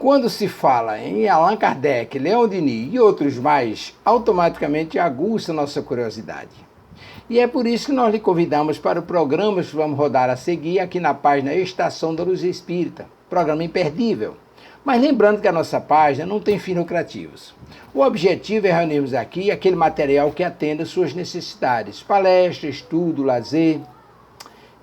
Quando se fala em Allan Kardec, Leon Denis e outros mais, automaticamente aguça nossa curiosidade. E é por isso que nós lhe convidamos para o programa que vamos rodar a seguir aqui na página Estação da Luz Espírita, programa imperdível. Mas lembrando que a nossa página não tem fins lucrativos. O objetivo é reunirmos aqui aquele material que atenda às suas necessidades, palestra, estudo, lazer.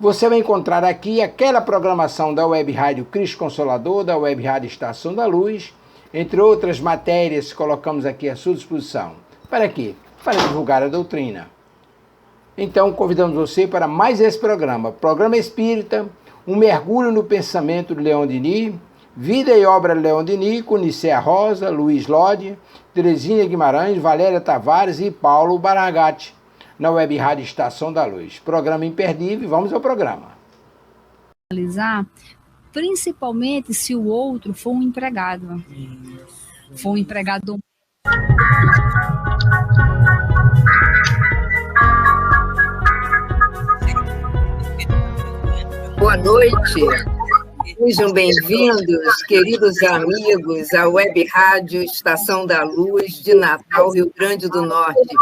Você vai encontrar aqui aquela programação da Web Rádio Cristo Consolador, da Web Rádio Estação da Luz, entre outras matérias que colocamos aqui à sua disposição. Para quê? Para divulgar a doutrina. Então, convidamos você para mais esse programa, Programa Espírita, um mergulho no pensamento de Leon Denis, Vida e Obra de Leon Denis, com Nicéa Rosa, Luiz Lodi, Terezinha Guimarães, Valéria Tavares e Paulo Baragatti, na Web Rádio Estação da Luz. Programa imperdível, vamos ao programa. Principalmente se o outro for um empregado. For um empregado. Boa noite. Sejam bem-vindos, queridos amigos, à Web Rádio Estação da Luz de Natal, Rio Grande do Norte,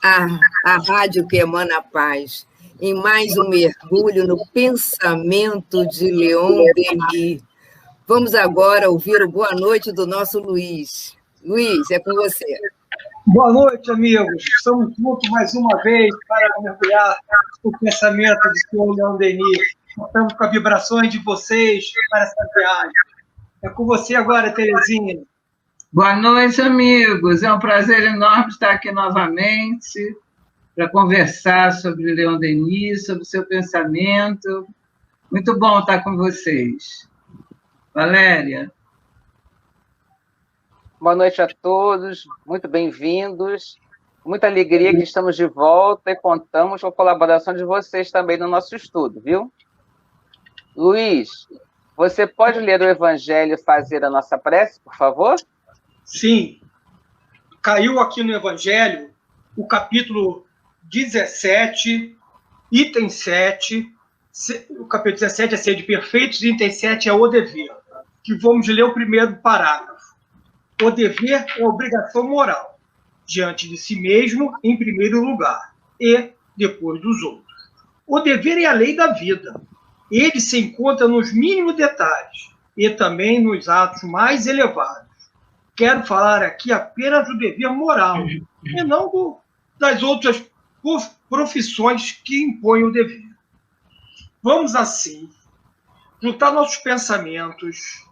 a rádio que emana a paz, em mais um mergulho no pensamento de Leon Denis. Vamos agora ouvir o boa noite do nosso Luiz. Luiz, é com você. Boa noite, amigos. Estamos juntos mais uma vez para mergulhar no pensamento de senhor Leon Denis. Estamos com as vibrações de vocês para essa viagem. É com você agora, Terezinha. Boa noite, amigos. É um prazer enorme estar aqui novamente para conversar sobre Leon Denis, sobre o seu pensamento. Muito bom estar com vocês. Valéria. Boa noite a todos, muito bem-vindos. Muita alegria que estamos de volta e contamos com a colaboração de vocês também no nosso estudo, viu? Luiz, você pode ler o Evangelho e fazer a nossa prece, por favor? Sim. Caiu aqui no Evangelho o capítulo 17, item 7. O capítulo 17 é ser de perfeitos, e item 7 é o dever. Que vamos ler o primeiro parágrafo. O dever é obrigação moral, diante de si mesmo, em primeiro lugar, e depois dos outros. O dever é a lei da vida. Ele se encontra nos mínimos detalhes e também nos atos mais elevados. Quero falar aqui apenas do dever moral e não das outras profissões que impõem o dever. Vamos, assim, juntar nossos pensamentos,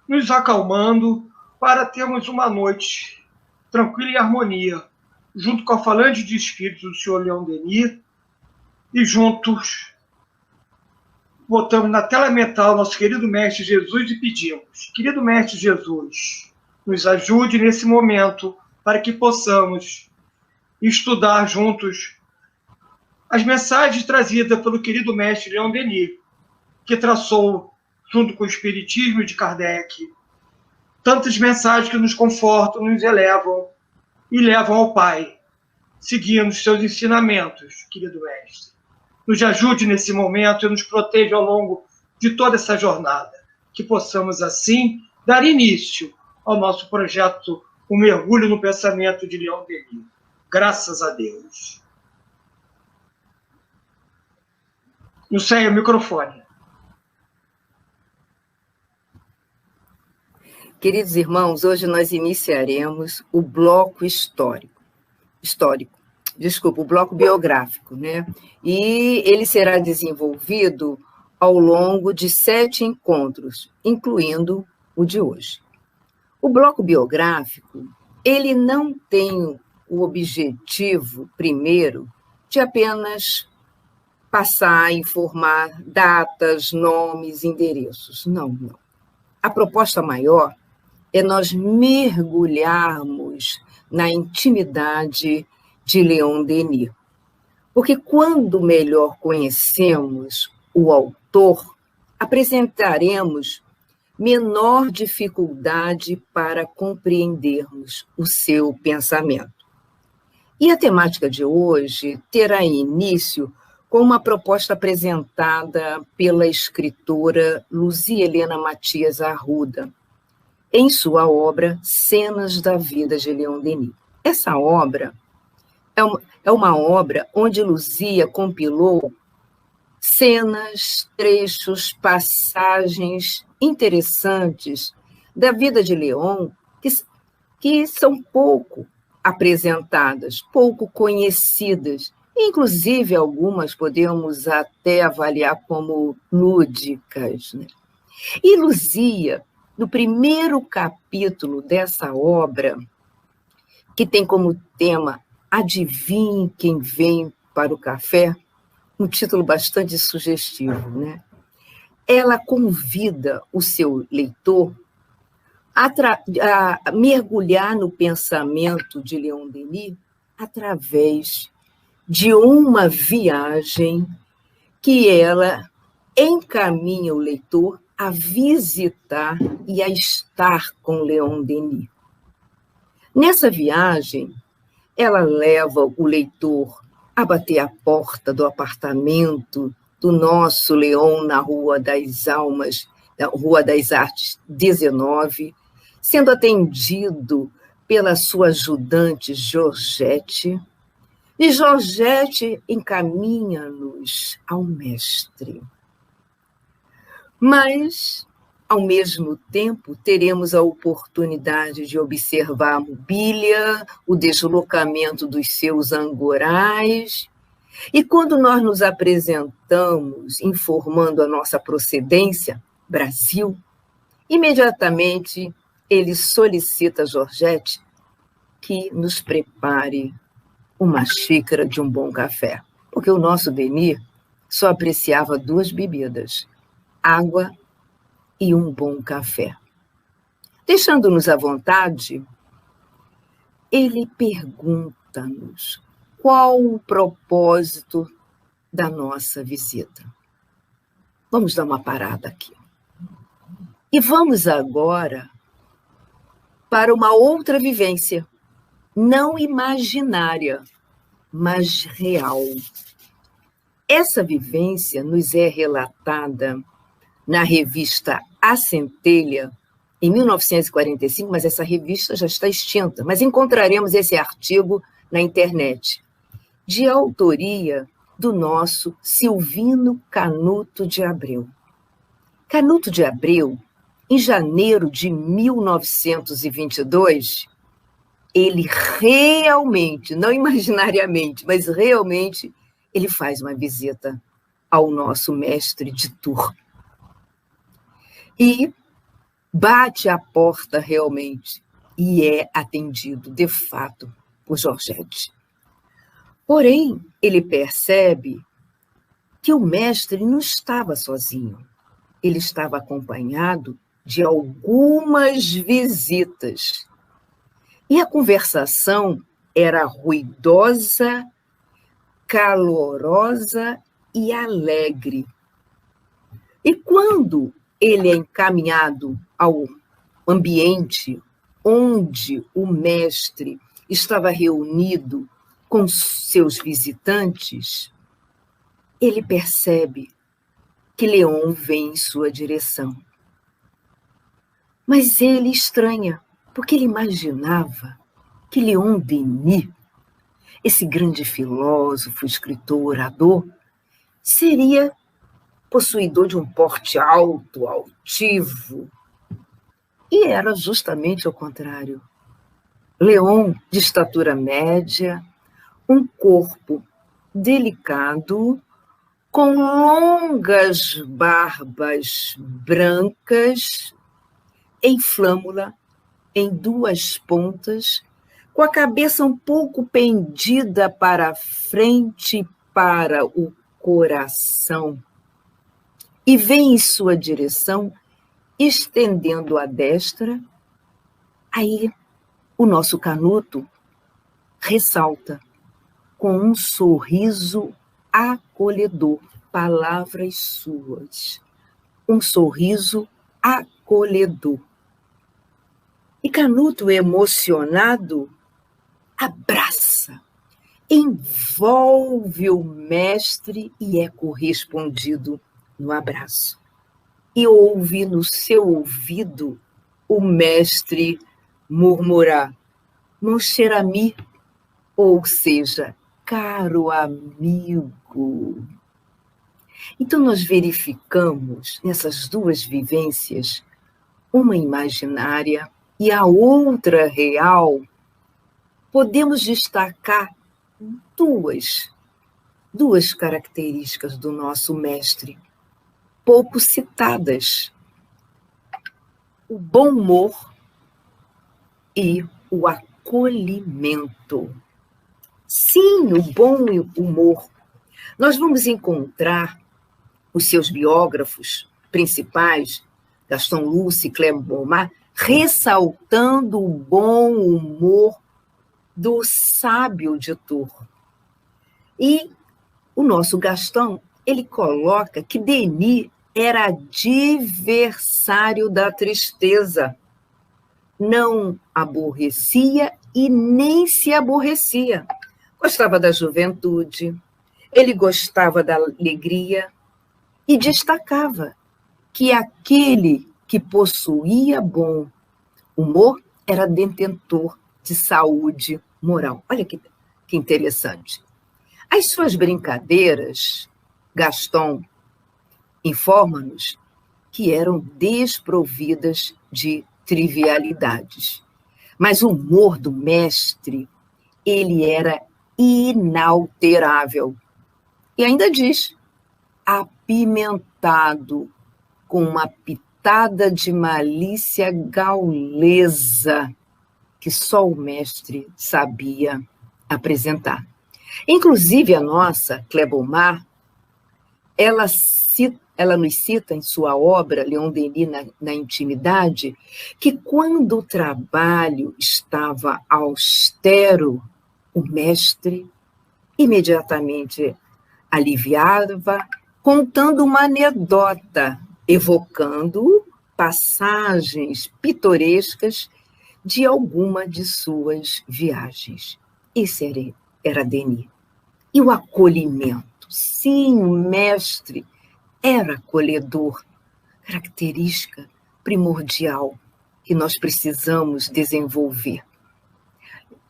nos acalmando para termos uma noite tranquila e harmonia, junto com a falange de espíritos do senhor Leon Denis e juntos botamos na tela mental nosso querido Mestre Jesus e pedimos: querido Mestre Jesus, nos ajude nesse momento para que possamos estudar juntos as mensagens trazidas pelo querido Mestre Leon Denis, que traçou, junto com o Espiritismo de Kardec, tantas mensagens que nos confortam, nos elevam e levam ao Pai, seguindo os seus ensinamentos, querido Mestre. Nos ajude nesse momento e nos proteja ao longo de toda essa jornada. Que possamos, assim, dar início ao nosso projeto, o mergulho no pensamento de Leon Denis. Graças a Deus. Não sei, o microfone. Queridos irmãos, hoje nós iniciaremos o bloco o bloco biográfico, né? E ele será desenvolvido ao longo de 7 encontros, incluindo o de hoje. O bloco biográfico, ele não tem o objetivo, primeiro, de apenas passar a informar datas, nomes, endereços. Não. A proposta maior é nós mergulharmos na intimidade de Leon Denis. Porque quando melhor conhecemos o autor, apresentaremos menor dificuldade para compreendermos o seu pensamento. E a temática de hoje terá início com uma proposta apresentada pela escritora Luzia Helena Matias Arruda, em sua obra Cenas da Vida de Leon Denis. Essa obra é uma obra onde Luzia compilou cenas, trechos, passagens interessantes da vida de Leon que são pouco apresentadas, pouco conhecidas. Inclusive, algumas podemos até avaliar como lúdicas, né? E Luzia, no primeiro capítulo dessa obra, que tem como tema Adivinhe Quem Vem para o Café, um título bastante sugestivo, né? Ela convida o seu leitor a mergulhar no pensamento de Leon Denis através de uma viagem que ela encaminha o leitor a visitar e a estar com Leon Denis. Nessa viagem, ela leva o leitor a bater a porta do apartamento do nosso Leon na Rua das Almas, na Rua das Artes 19, sendo atendido pela sua ajudante Georgette, e Georgette encaminha-nos ao mestre. Mas, ao mesmo tempo, teremos a oportunidade de observar a mobília, o deslocamento dos seus angorais, e quando nós nos apresentamos informando a nossa procedência, Brasil, imediatamente ele solicita a Georgette que nos prepare uma xícara de um bom café, porque o nosso Denis só apreciava 2 bebidas, água e um bom café. Deixando-nos à vontade, ele pergunta-nos qual o propósito da nossa visita. Vamos dar uma parada aqui. E vamos agora para uma outra vivência, não imaginária, mas real. Essa vivência nos é relatada na revista A Centelha, em 1945, mas essa revista já está extinta, mas encontraremos esse artigo na internet, de autoria do nosso Silvino Canuto de Abreu. Canuto de Abreu, em janeiro de 1922, ele realmente, não imaginariamente, mas realmente, ele faz uma visita ao nosso mestre de Tours. E bate à porta realmente, e é atendido, de fato, por Georgette. Porém, ele percebe que o mestre não estava sozinho. Ele estava acompanhado de algumas visitas. E a conversação era ruidosa, calorosa e alegre. E quando ele é encaminhado ao ambiente onde o mestre estava reunido com seus visitantes, ele percebe que Leon vem em sua direção. Mas ele estranha, porque ele imaginava que Leon Denis, esse grande filósofo, escritor, orador, seria possuidor de um porte alto, altivo. E era justamente o contrário. Leon, de estatura média, um corpo delicado, com longas barbas brancas, em flâmula, em 2 pontas, com a cabeça um pouco pendida para frente e para o coração. E vem em sua direção, estendendo a destra. Aí, o nosso Canuto ressalta com um sorriso acolhedor, palavras suas, um sorriso acolhedor. E Canuto, emocionado, abraça, envolve o mestre e é correspondido no abraço. E ouve no seu ouvido o mestre murmura, mon cher ami, ou seja, caro amigo. Então, nós verificamos nessas duas vivências, uma imaginária e a outra real, podemos destacar duas características do nosso mestre, pouco citadas: o bom humor e o acolhimento. Sim, o bom humor. Nós vamos encontrar os seus biógrafos principais, Gaston Luce e Clément ressaltando o bom humor do sábio Ditor. E o nosso Gaston, ele coloca que Denis era adversário da tristeza. Não aborrecia e nem se aborrecia. Gostava da juventude, ele gostava da alegria e destacava que aquele que possuía bom humor era detentor de saúde moral. Olha que interessante. As suas brincadeiras, Gaston informa-nos que eram desprovidas de trivialidades. Mas o humor do mestre, ele era inalterável. E ainda diz, apimentado com uma pitada de malícia gaulesa que só o mestre sabia apresentar. Inclusive, a nossa Clebomar, ela nos cita em sua obra, Leon Denis na Intimidade, que quando o trabalho estava austero, o mestre imediatamente aliviava, contando uma anedota, evocando passagens pitorescas de alguma de suas viagens. Esse era Denis. E o acolhimento. Sim, o mestre era acolhedor, característica primordial que nós precisamos desenvolver.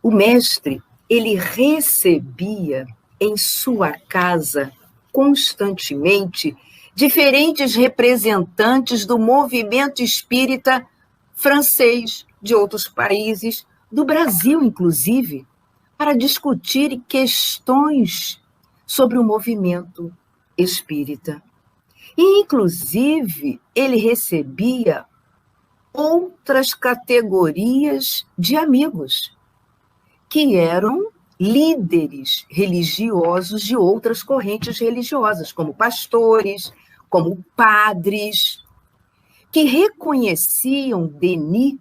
O mestre, ele recebia em sua casa constantemente diferentes representantes do movimento espírita francês, de outros países, do Brasil, inclusive, para discutir questões sobre o movimento espírita. E, inclusive, ele recebia outras categorias de amigos, que eram líderes religiosos de outras correntes religiosas, como pastores, como padres, que reconheciam Denis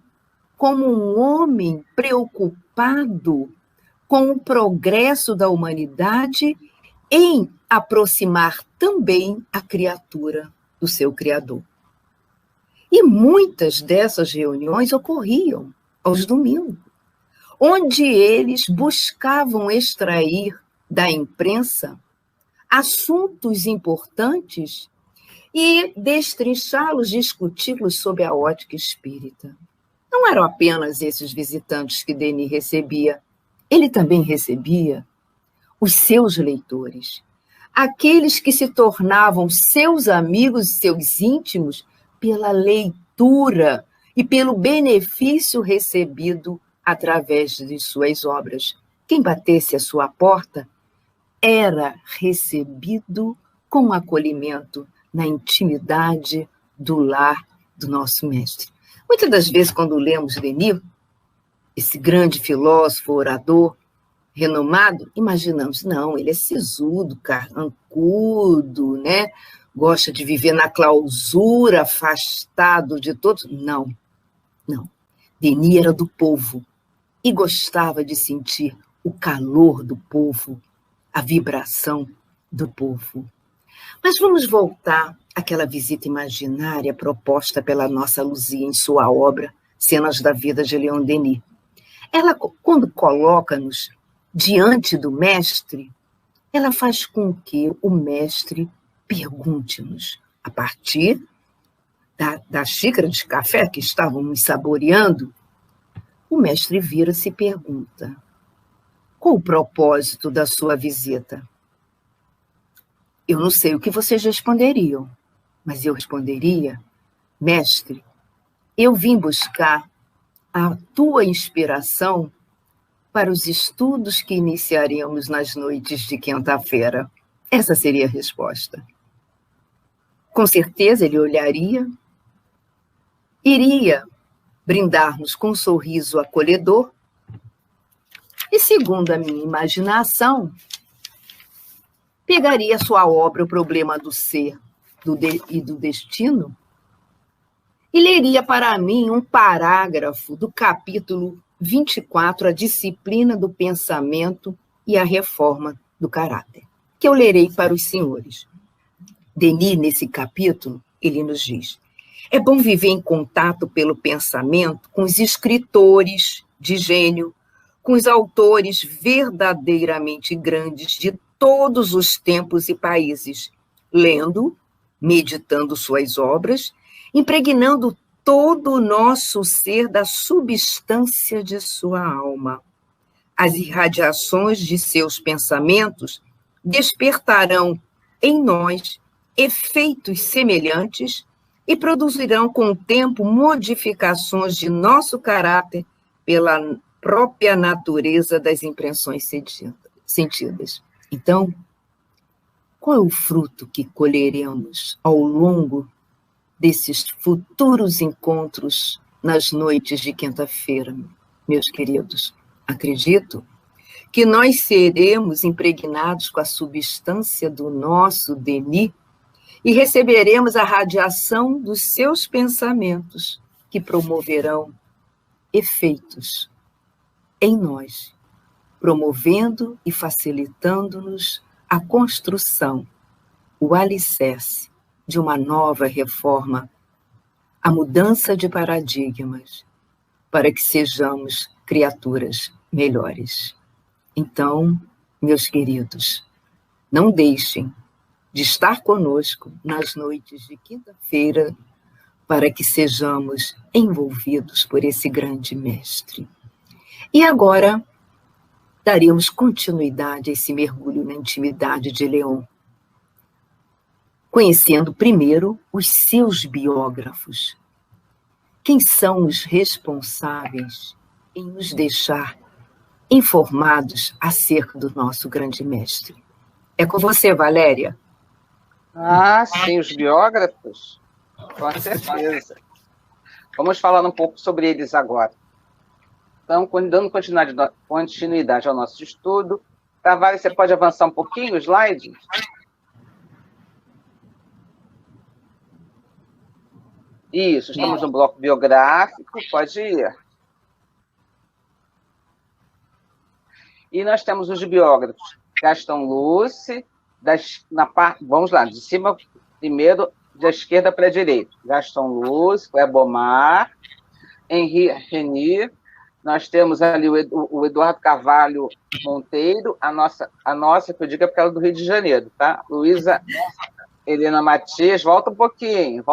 como um homem preocupado com o progresso da humanidade em aproximar também a criatura do seu Criador. E muitas dessas reuniões ocorriam aos domingos, onde eles buscavam extrair da imprensa assuntos importantes e destrinchá-los, discuti-los sob a ótica espírita. Não eram apenas esses visitantes que Denis recebia, ele também recebia os seus leitores, aqueles que se tornavam seus amigos e seus íntimos pela leitura e pelo benefício recebido através de suas obras. Quem batesse à sua porta era recebido com acolhimento na intimidade do lar do nosso mestre. Muitas das vezes, quando lemos Denis, esse grande filósofo, orador, renomado, imaginamos, não, ele é sisudo, carrancudo, né? Gosta de viver na clausura, afastado de todos. Não. Denis era do povo e gostava de sentir o calor do povo, a vibração do povo. Mas vamos voltar àquela visita imaginária proposta pela nossa Luzia em sua obra Cenas da Vida de Leon Denis. Ela, quando coloca-nos diante do mestre, ela faz com que o mestre pergunte-nos, a partir da xícara de café que estávamos saboreando, o mestre vira-se e pergunta: qual o propósito da sua visita? Eu não sei o que vocês responderiam, mas eu responderia: mestre, eu vim buscar a tua inspiração para os estudos que iniciaremos nas noites de quinta-feira. Essa seria a resposta. Com certeza ele olharia, iria brindar-nos com um sorriso acolhedor e, segundo a minha imaginação, pegaria sua obra O Problema do Ser e do Destino e leria para mim um parágrafo do capítulo 24, A Disciplina do Pensamento e a Reforma do Caráter, que eu lerei para os senhores. Denis, nesse capítulo, ele nos diz: é bom viver em contato pelo pensamento com os escritores de gênio, com os autores verdadeiramente grandes de todos os tempos e países, lendo, meditando suas obras, impregnando todo o nosso ser da substância de sua alma. As irradiações de seus pensamentos despertarão em nós efeitos semelhantes e produzirão com o tempo modificações de nosso caráter pela própria natureza das impressões sentidas. Então, qual é o fruto que colheremos ao longo desses futuros encontros nas noites de quinta-feira, meus queridos? Acredito que nós seremos impregnados com a substância do nosso Denis e receberemos a radiação dos seus pensamentos, que promoverão efeitos em nós, promovendo e facilitando-nos a construção, o alicerce de uma nova reforma, a mudança de paradigmas, para que sejamos criaturas melhores. Então, meus queridos, não deixem de estar conosco nas noites de quinta-feira, para que sejamos envolvidos por esse grande mestre. E agora, daremos continuidade a esse mergulho na intimidade de Leon, conhecendo primeiro os seus biógrafos. Quem são os responsáveis em nos deixar informados acerca do nosso grande mestre? É com você, Valéria. Ah, sim, os biógrafos? Com certeza. Vamos falar um pouco sobre eles agora. Então, dando continuidade ao nosso estudo, Tavares, você pode avançar um pouquinho o slide? Isso, estamos no bloco biográfico, pode ir. E nós temos os biógrafos. Gaston Luce, vamos lá, de cima, primeiro, da esquerda para a direita. Gaston Luce, Ebomar, Henri Renier. Nós temos ali o Eduardo Carvalho Monteiro, a nossa, que eu digo é porque ela é do Rio de Janeiro, tá? Luísa Helena Matias, volta um pouquinho.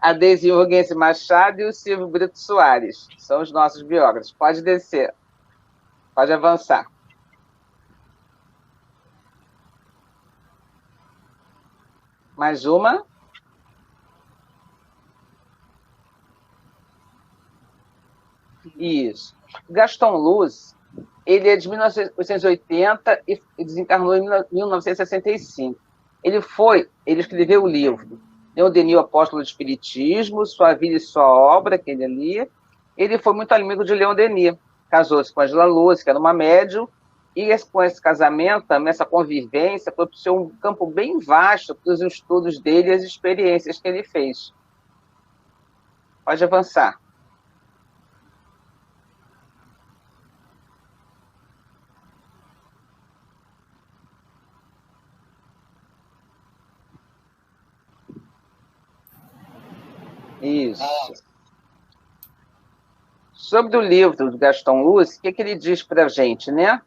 A Deise Urguense Machado e o Silvio Brito Soares, são os nossos biógrafos. Pode descer, pode avançar. Mais uma. Isso. Gaston Luce, ele é de 1880 e desencarnou em 1965. Ele escreveu o livro Leon Denis, o Apóstolo do Espiritismo, Sua Vida e Sua Obra, que ele lia. Ele foi muito amigo de Leon Denis. Casou-se com Angela Luce, que era uma médium, e com esse casamento, também, essa convivência, propiciou um campo bem vasto para os estudos dele e as experiências que ele fez. Pode avançar. Isso. Sobre o livro do Gaston Luce, o que ele diz para a gente, né?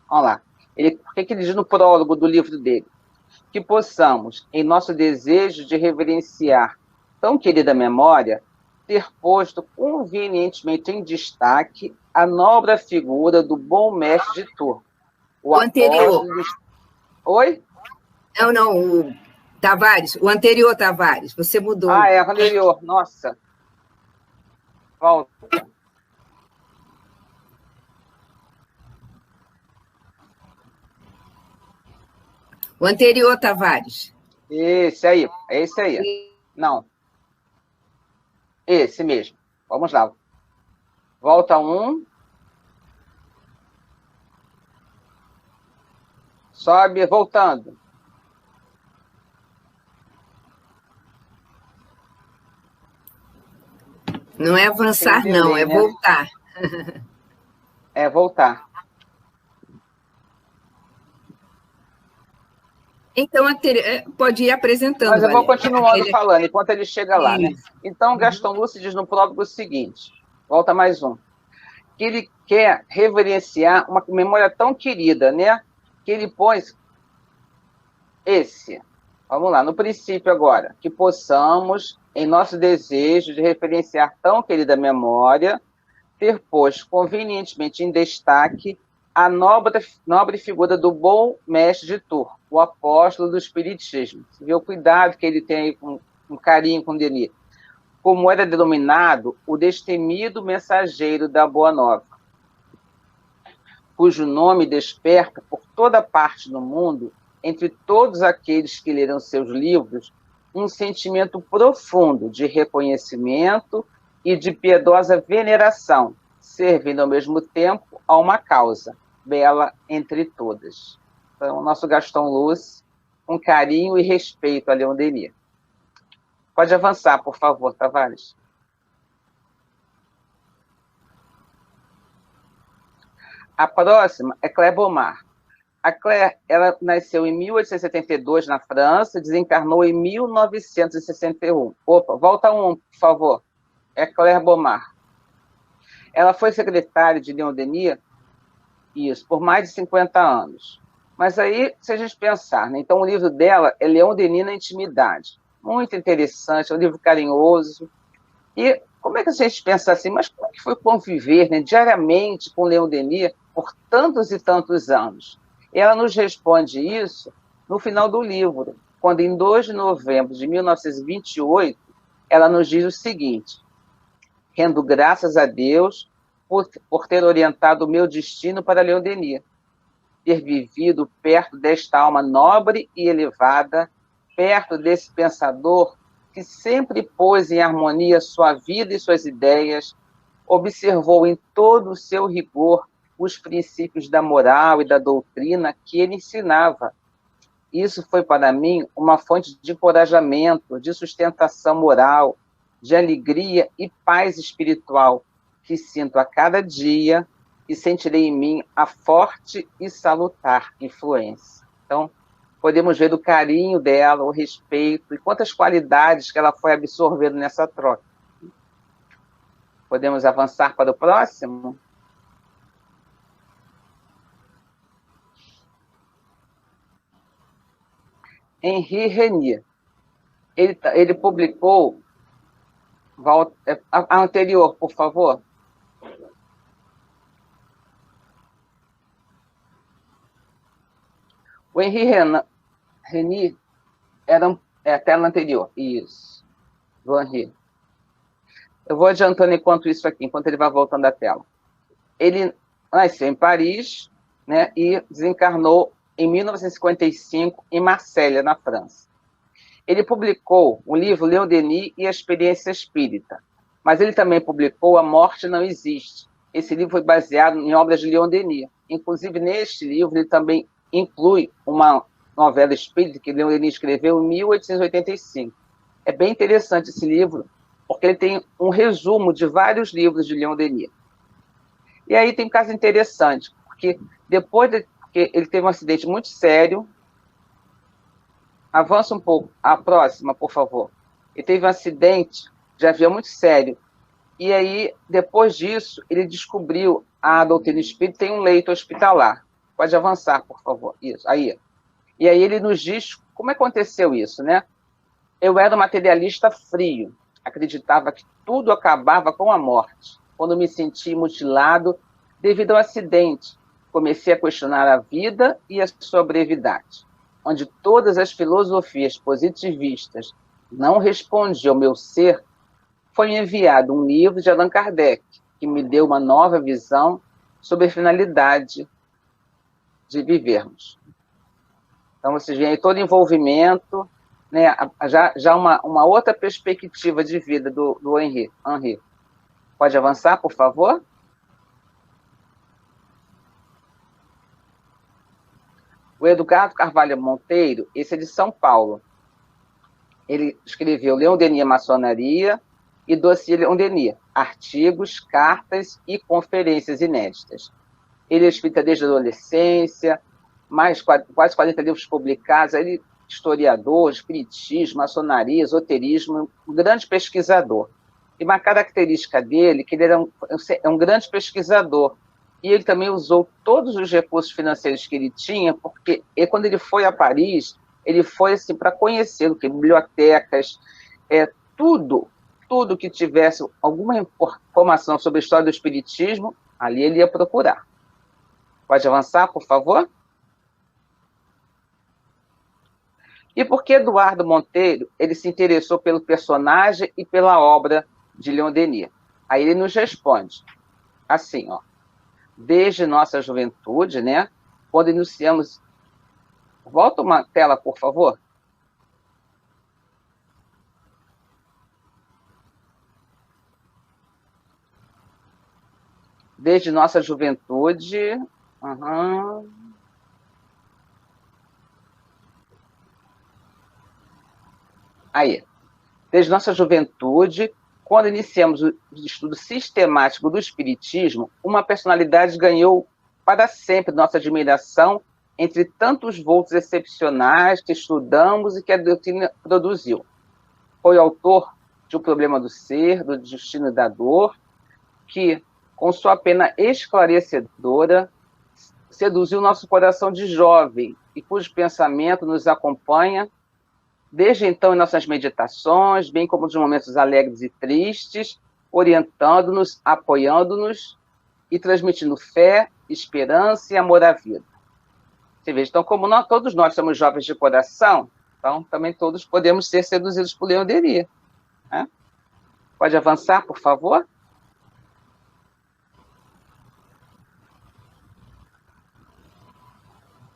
Olha lá. O que ele diz no prólogo do livro dele? que possamos, em nosso desejo de reverenciar tão querida memória, ter posto convenientemente em destaque a nobre figura do bom mestre de Tours. O anterior. Oi? Não, o Tavares, o anterior Tavares, você mudou. Ah, é, o anterior, nossa. Volta. O anterior Tavares. Esse aí, é esse aí. Não. Esse mesmo. Vamos lá. Volta 1. Sobe, voltando. Não é avançar, não, é voltar. É voltar. Então, pode ir apresentando. Mas eu vou Valéria. continuando falando, enquanto ele chega lá, né? Então, Gaston Lúcio diz no prólogo o seguinte, volta mais um, que ele quer reverenciar uma memória tão querida, né? Que ele pôs vamos lá, no princípio agora, que possamos, em nosso desejo de referenciar tão querida memória, ter posto convenientemente em destaque a nobre figura do bom mestre de Tours, o apóstolo do espiritismo. Você vê o cuidado que ele tem aí com carinho com Denis. Como era denominado o destemido mensageiro da Boa Nova, cujo nome desperta por toda parte no mundo, entre todos aqueles que leram seus livros, um sentimento profundo de reconhecimento e de piedosa veneração, servindo ao mesmo tempo a uma causa, bela entre todas. Então, o nosso Gaston Lúcio, com carinho e respeito a Leon Denis. Pode avançar, por favor, Tavares. A próxima é Claire Bomar. A Claire, ela nasceu em 1872 na França, desencarnou em 1961. Opa, volta 1, por favor. É Claire Bomar. Ela foi secretária de Leon Denis, isso, por mais de 50 anos. Mas aí, se a gente pensar, né? Então o livro dela é Leon Denis na Intimidade. Muito interessante, é um livro carinhoso. E como é que a gente pensa assim, mas como é que foi conviver, né, diariamente com Leon Denis por tantos e tantos anos? E ela nos responde isso no final do livro, quando em 2 de novembro de 1928, ela nos diz o seguinte: rendo graças a Deus por ter orientado o meu destino para Leon Denis, ter vivido perto desta alma nobre e elevada, perto desse pensador que sempre pôs em harmonia sua vida e suas ideias, observou em todo o seu rigor os princípios da moral e da doutrina que ele ensinava. Isso foi para mim uma fonte de encorajamento, de sustentação moral, de alegria e paz espiritual, que sinto a cada dia e sentirei em mim a forte e salutar influência. Então, podemos ver o carinho dela, o respeito e quantas qualidades que ela foi absorvendo nessa troca. Podemos avançar para o próximo? Henri Renier. Ele publicou... A anterior, por favor. O Henri Renier era a tela anterior. Isso. Do Henri. Eu vou adiantando enquanto isso aqui, enquanto ele vai voltando à tela. Ele nasceu em Paris, né, e desencarnou em 1955 em Marselha, na França. Ele publicou o livro Leon Denis e a Experiência Espírita, mas ele também publicou A Morte Não Existe. Esse livro foi baseado em obras de Leon Denis. Inclusive, neste livro, ele também inclui uma novela espírita que Leon Denis escreveu em 1885. É bem interessante esse livro, porque ele tem um resumo de vários livros de Leon Denis. E aí tem um caso interessante, porque porque ele teve um acidente muito sério. Avança um pouco. A próxima, por favor. Ele teve um acidente de avião muito sério. E aí, depois disso, ele descobriu a doutrina espírita tem um leito hospitalar. Pode avançar, por favor. Isso, aí. E aí ele nos diz como aconteceu isso, né? Eu era um materialista frio, acreditava que tudo acabava com a morte. Quando me senti mutilado devido ao acidente, comecei a questionar a vida e a sua brevidade, onde todas as filosofias positivistas não respondiam ao meu ser. Foi enviado um livro de Allan Kardec, que me deu uma nova visão sobre a finalidade de vivermos. Então, vocês veem aí todo envolvimento, né, já uma outra perspectiva de vida do Henri. Pode avançar, por favor? O Eduardo Carvalho Monteiro, esse é de São Paulo. Ele escreveu Leon Denis Maçonaria e Dossiê Leon Denis, artigos, cartas e conferências inéditas. Ele é espírita desde a adolescência, quase 40 livros publicados, ele é historiador, espiritismo, maçonaria, esoterismo, um grande pesquisador. E uma característica dele, que ele era um grande pesquisador, e ele também usou todos os recursos financeiros que ele tinha, porque quando ele foi a Paris, ele foi assim, para conhecer o que bibliotecas, tudo que tivesse alguma informação sobre a história do espiritismo, ali ele ia procurar. Pode avançar, por favor? E por que Eduardo Monteiro ele se interessou pelo personagem e pela obra de Leon Denis? Aí ele nos responde assim, ó. Desde nossa juventude, né? Quando iniciamos... Volta uma tela, por favor. Desde nossa juventude... Aí. Desde nossa juventude, quando iniciamos o estudo sistemático do Espiritismo, uma personalidade ganhou para sempre nossa admiração entre tantos voos excepcionais que estudamos e que a doutrina produziu. Foi autor de O Problema do Ser, do Destino e da Dor, que, com sua pena esclarecedora, seduziu nosso coração de jovem e cujo pensamento nos acompanha desde então em nossas meditações, bem como nos momentos alegres e tristes, orientando-nos, apoiando-nos e transmitindo fé, esperança e amor à vida. Você vê, então, como todos nós somos jovens de coração, então também todos podemos ser seduzidos por Leon Denis, né? Pode avançar, por favor?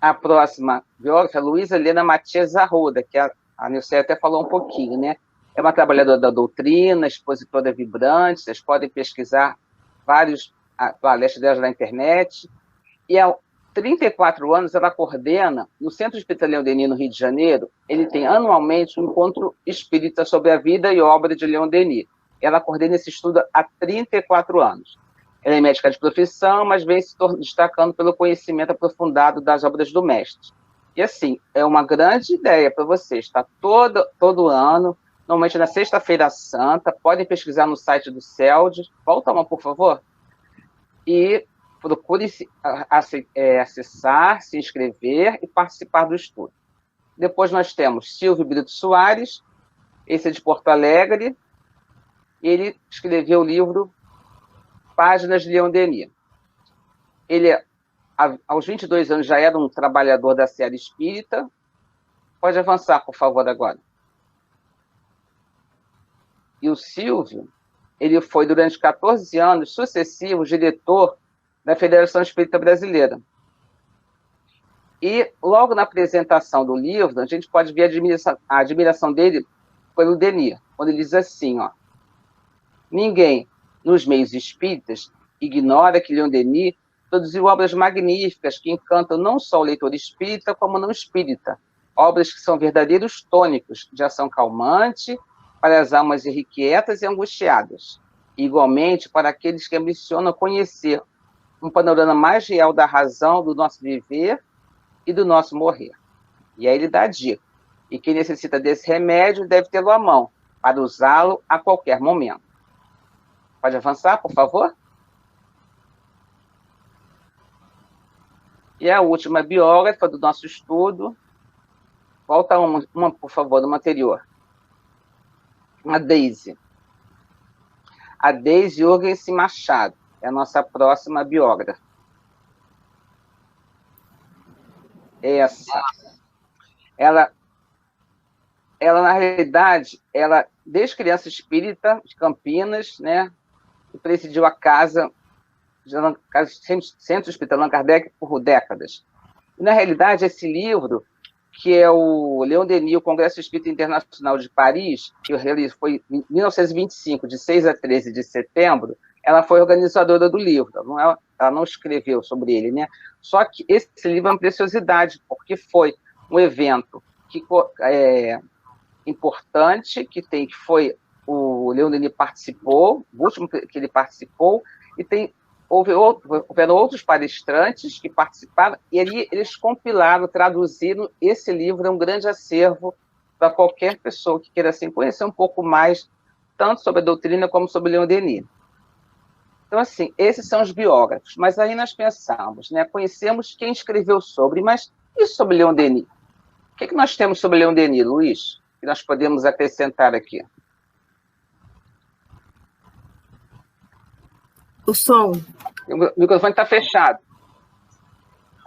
A próxima biógrafa é Luísa Helena Matias Arruda, que a Nilce até falou um pouquinho, né? É uma trabalhadora da doutrina, expositora vibrante, vocês podem pesquisar vários palestras dela na internet, e há 34 anos ela coordena, no Centro Espírita Leon Denis, no Rio de Janeiro, ele tem anualmente um encontro espírita sobre a vida e obra de Leon Denis. Ela coordena esse estudo há 34 anos. Ela é médica de profissão, mas vem se destacando pelo conhecimento aprofundado das obras do mestre. E, assim, é uma grande ideia para vocês, está todo ano, normalmente na Sexta-feira Santa, podem pesquisar no site do CELD. Volta uma, por favor. E procure acessar, se inscrever e participar do estudo. Depois nós temos Silvio Brito Soares, esse é de Porto Alegre, ele escreveu o livro Páginas de Leon Denis. Ele, aos 22 anos, já era um trabalhador da série espírita. Pode avançar, por favor, agora. E o Silvio, ele foi, durante 14 anos sucessivos, diretor da Federação Espírita Brasileira. E, logo na apresentação do livro, a gente pode ver a admiração dele pelo Denis, quando ele diz assim, ó, ninguém nos meios espíritas ignora que Leon Denis produziu obras magníficas que encantam não só o leitor espírita, como não espírita, obras que são verdadeiros tônicos de ação calmante para as almas irrequietas e angustiadas, e, igualmente para aqueles que ambicionam conhecer um panorama mais real da razão do nosso viver e do nosso morrer. E aí ele dá a dica. E quem necessita desse remédio deve tê-lo à mão, para usá-lo a qualquer momento. Pode avançar, por favor? E a última biógrafa do nosso estudo Volta uma, por favor, uma anterior. A Deise. A Deise Jorgensen Machado é a nossa próxima biógrafa. Essa. Ela, na realidade, desde criança espírita de Campinas, né, presidiu a casa Centro Espírita Allan Kardec por décadas. E, na realidade, esse livro, que é o Leon Denis, o Congresso Espírita Internacional de Paris, que foi em 1925, de 6 a 13 de setembro, ela foi organizadora do livro, ela não escreveu sobre ele, né? Só que esse livro é uma preciosidade, porque foi um evento importante, que foi o Leon Denis participou, o último que ele participou, e houveram outros palestrantes que participaram, e ali eles compilaram, traduziram. Esse livro é um grande acervo para qualquer pessoa que queira assim, conhecer um pouco mais, tanto sobre a doutrina como sobre Leon Denis. Então, assim, esses são os biógrafos, mas aí nós pensamos, né, conhecemos quem escreveu sobre, mas e sobre Leon Denis? O que nós temos sobre Leon Denis, Luiz, que nós podemos acrescentar aqui? O som. O microfone está fechado.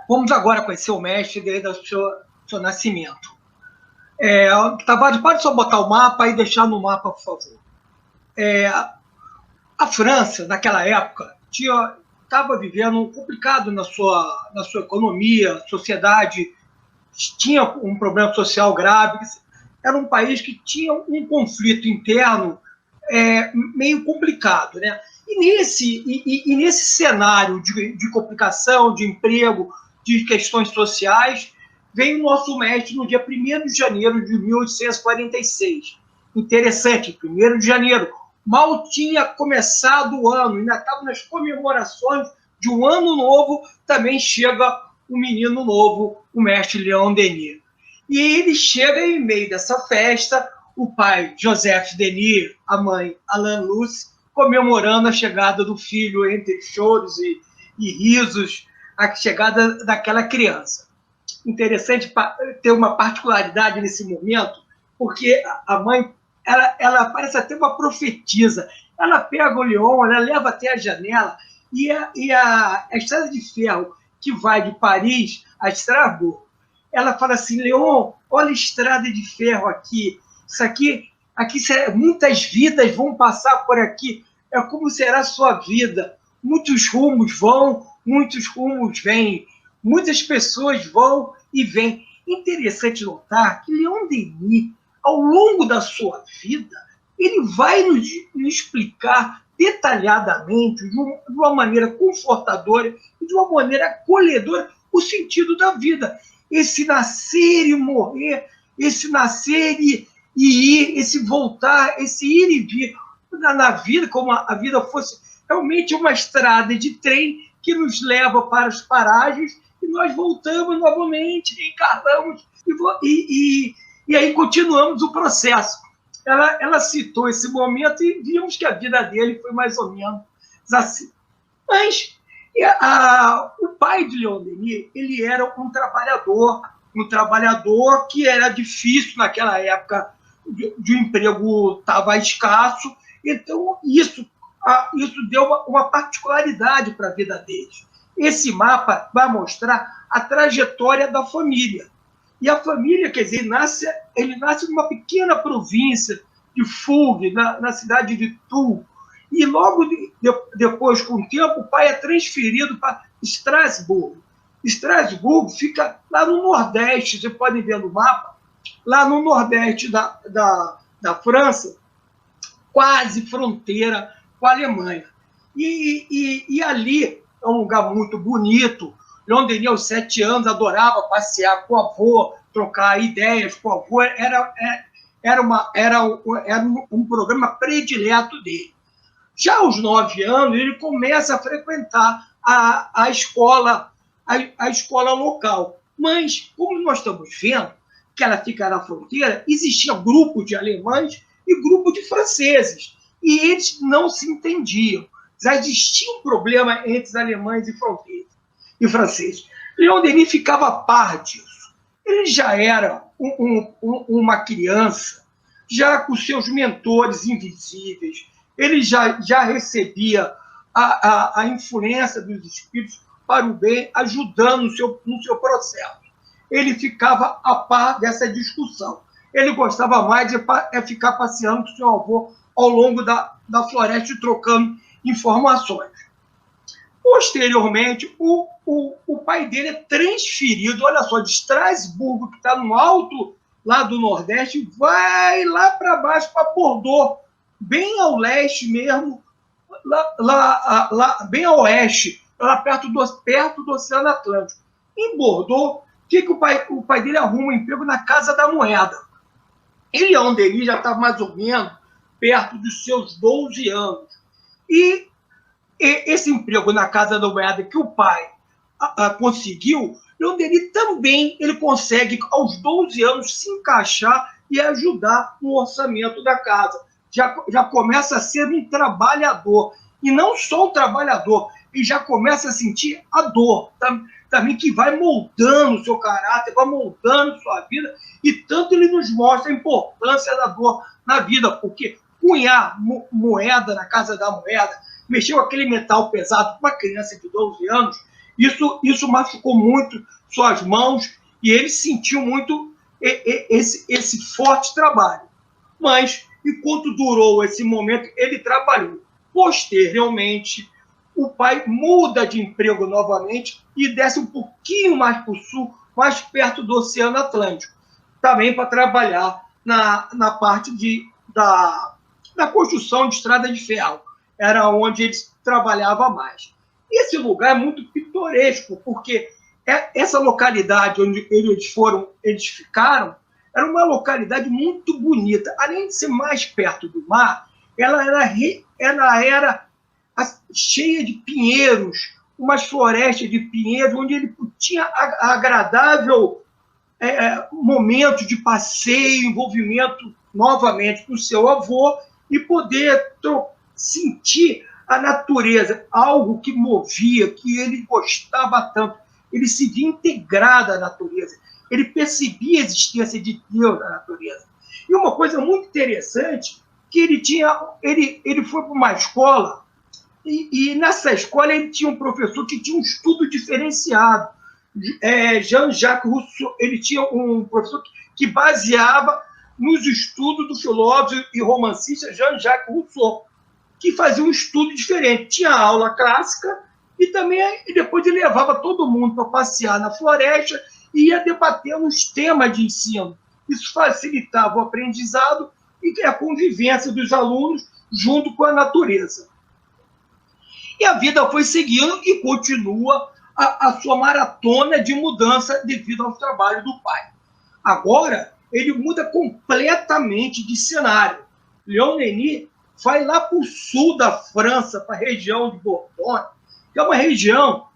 Vamos agora conhecer o mestre desde o seu nascimento. Tavares, pode só botar o mapa e deixar no mapa, por favor. A França, naquela época, estava vivendo um complicado na sua economia, sociedade, tinha um problema social grave. Era um país que tinha um conflito interno meio complicado, né? E nesse cenário de complicação, de emprego, de questões sociais, veio o nosso mestre no dia 1º de janeiro de 1846. Interessante, 1º de janeiro. Mal tinha começado o ano, ainda estava nas comemorações de um ano novo, também chega um menino novo, o mestre Leon Denis. E ele chega em meio dessa festa, o pai, Joseph Denis, a mãe, Alain Luce, comemorando a chegada do filho entre choros e risos, a chegada daquela criança. Interessante ter uma particularidade nesse momento, porque a mãe, ela parece até uma profetisa. Ela pega o Leon, ela leva até a janela, e a estrada de ferro que vai de Paris a Estrasburgo, ela fala assim: Leon, olha a estrada de ferro aqui, isso aqui muitas vidas vão passar por aqui, é como será a sua vida. Muitos rumos vão, muitos rumos vêm, muitas pessoas vão e vêm. Interessante notar que Leon Denis, ao longo da sua vida, ele vai nos explicar detalhadamente, de uma maneira confortadora e de uma maneira acolhedora, o sentido da vida. Esse nascer e morrer, esse nascer e ir, esse voltar, esse ir e vir na vida, como a vida fosse realmente uma estrada de trem que nos leva para as paragens e nós voltamos novamente, encarnamos e aí continuamos o processo. Ela citou esse momento e vimos que a vida dele foi mais ou menos assim. Mas o pai de Leon Denis, ele era um trabalhador que era difícil naquela época, de emprego estava escasso, então isso deu uma particularidade para a vida deles. Esse mapa vai mostrar a trajetória da família. E a família, quer dizer, ele nasce numa pequena província de Fougue, na cidade de Tours. E logo depois, com o tempo, o pai é transferido para Estrasburgo. Estrasburgo fica lá no Nordeste, vocês podem ver no mapa, lá no Nordeste da França, quase fronteira com a Alemanha. E ali é um lugar muito bonito. Leon Denis, aos 7 anos, adorava passear com o avô, trocar ideias com o avô. Era um programa predileto dele. Já aos 9 anos, ele começa a frequentar a escola local. Mas, como nós estamos vendo, que ela fica na fronteira, existia grupo de alemães e grupo de franceses. E eles não se entendiam. Já existia um problema entre os alemães e franceses. Leon Denis ficava a par disso. Ele já era uma criança, já com seus mentores invisíveis, ele já recebia a influência dos espíritos para o bem, ajudando no seu processo. Ele ficava a par dessa discussão. Ele gostava mais de ficar passeando com o seu avô ao longo da floresta e trocando informações. Posteriormente, o pai dele é transferido, olha só, de Estrasburgo, que está no alto lá do Nordeste, vai lá para baixo, para Bordeaux, bem ao leste mesmo, lá bem a oeste, lá perto do Oceano Atlântico. Em Bordeaux, que o pai dele arruma um emprego na Casa da Moeda. Ele, onde ele já estava mais ou menos perto dos seus 12 anos. E esse emprego na Casa da Moeda que o pai conseguiu, onde ele também consegue, aos 12 anos, se encaixar e ajudar no orçamento da casa. Já começa a ser um trabalhador. E não só um trabalhador, ele já começa a sentir a dor também, que vai moldando o seu caráter, vai moldando sua vida, e tanto ele nos mostra a importância da dor na vida, porque cunhar moeda na Casa da Moeda, mexer com aquele metal pesado para uma criança de 12 anos, isso machucou muito suas mãos, e ele sentiu muito esse forte trabalho. Mas, enquanto durou esse momento, ele trabalhou. Posteriormente, o pai muda de emprego novamente e desce um pouquinho mais para o sul, mais perto do Oceano Atlântico, também para trabalhar na parte da construção de estrada de ferro. Era onde ele trabalhava mais. E esse lugar é muito pitoresco, porque essa localidade onde eles ficaram era uma localidade muito bonita. Além de ser mais perto do mar, ela era cheia de pinheiros, umas florestas de pinheiros, onde ele tinha agradável momento de passeio, envolvimento novamente com o seu avô e poder sentir a natureza, algo que movia, que ele gostava tanto. Ele se via integrado à natureza, ele percebia a existência de Deus na natureza. E uma coisa muito interessante, que ele foi para uma escola, e nessa escola ele tinha um professor que tinha um estudo diferenciado. Jean-Jacques Rousseau, ele tinha um professor que baseava nos estudos do filósofo e romancista Jean-Jacques Rousseau, que fazia um estudo diferente. Tinha aula clássica e também depois ele levava todo mundo para passear na floresta e ia debatendo os temas de ensino. Isso facilitava o aprendizado e a convivência dos alunos junto com a natureza. E a vida foi seguindo e continua a sua maratona de mudança devido ao trabalho do pai. Agora, ele muda completamente de cenário. Leon Denis vai lá para o sul da França, para a região de Bordeaux, que é uma região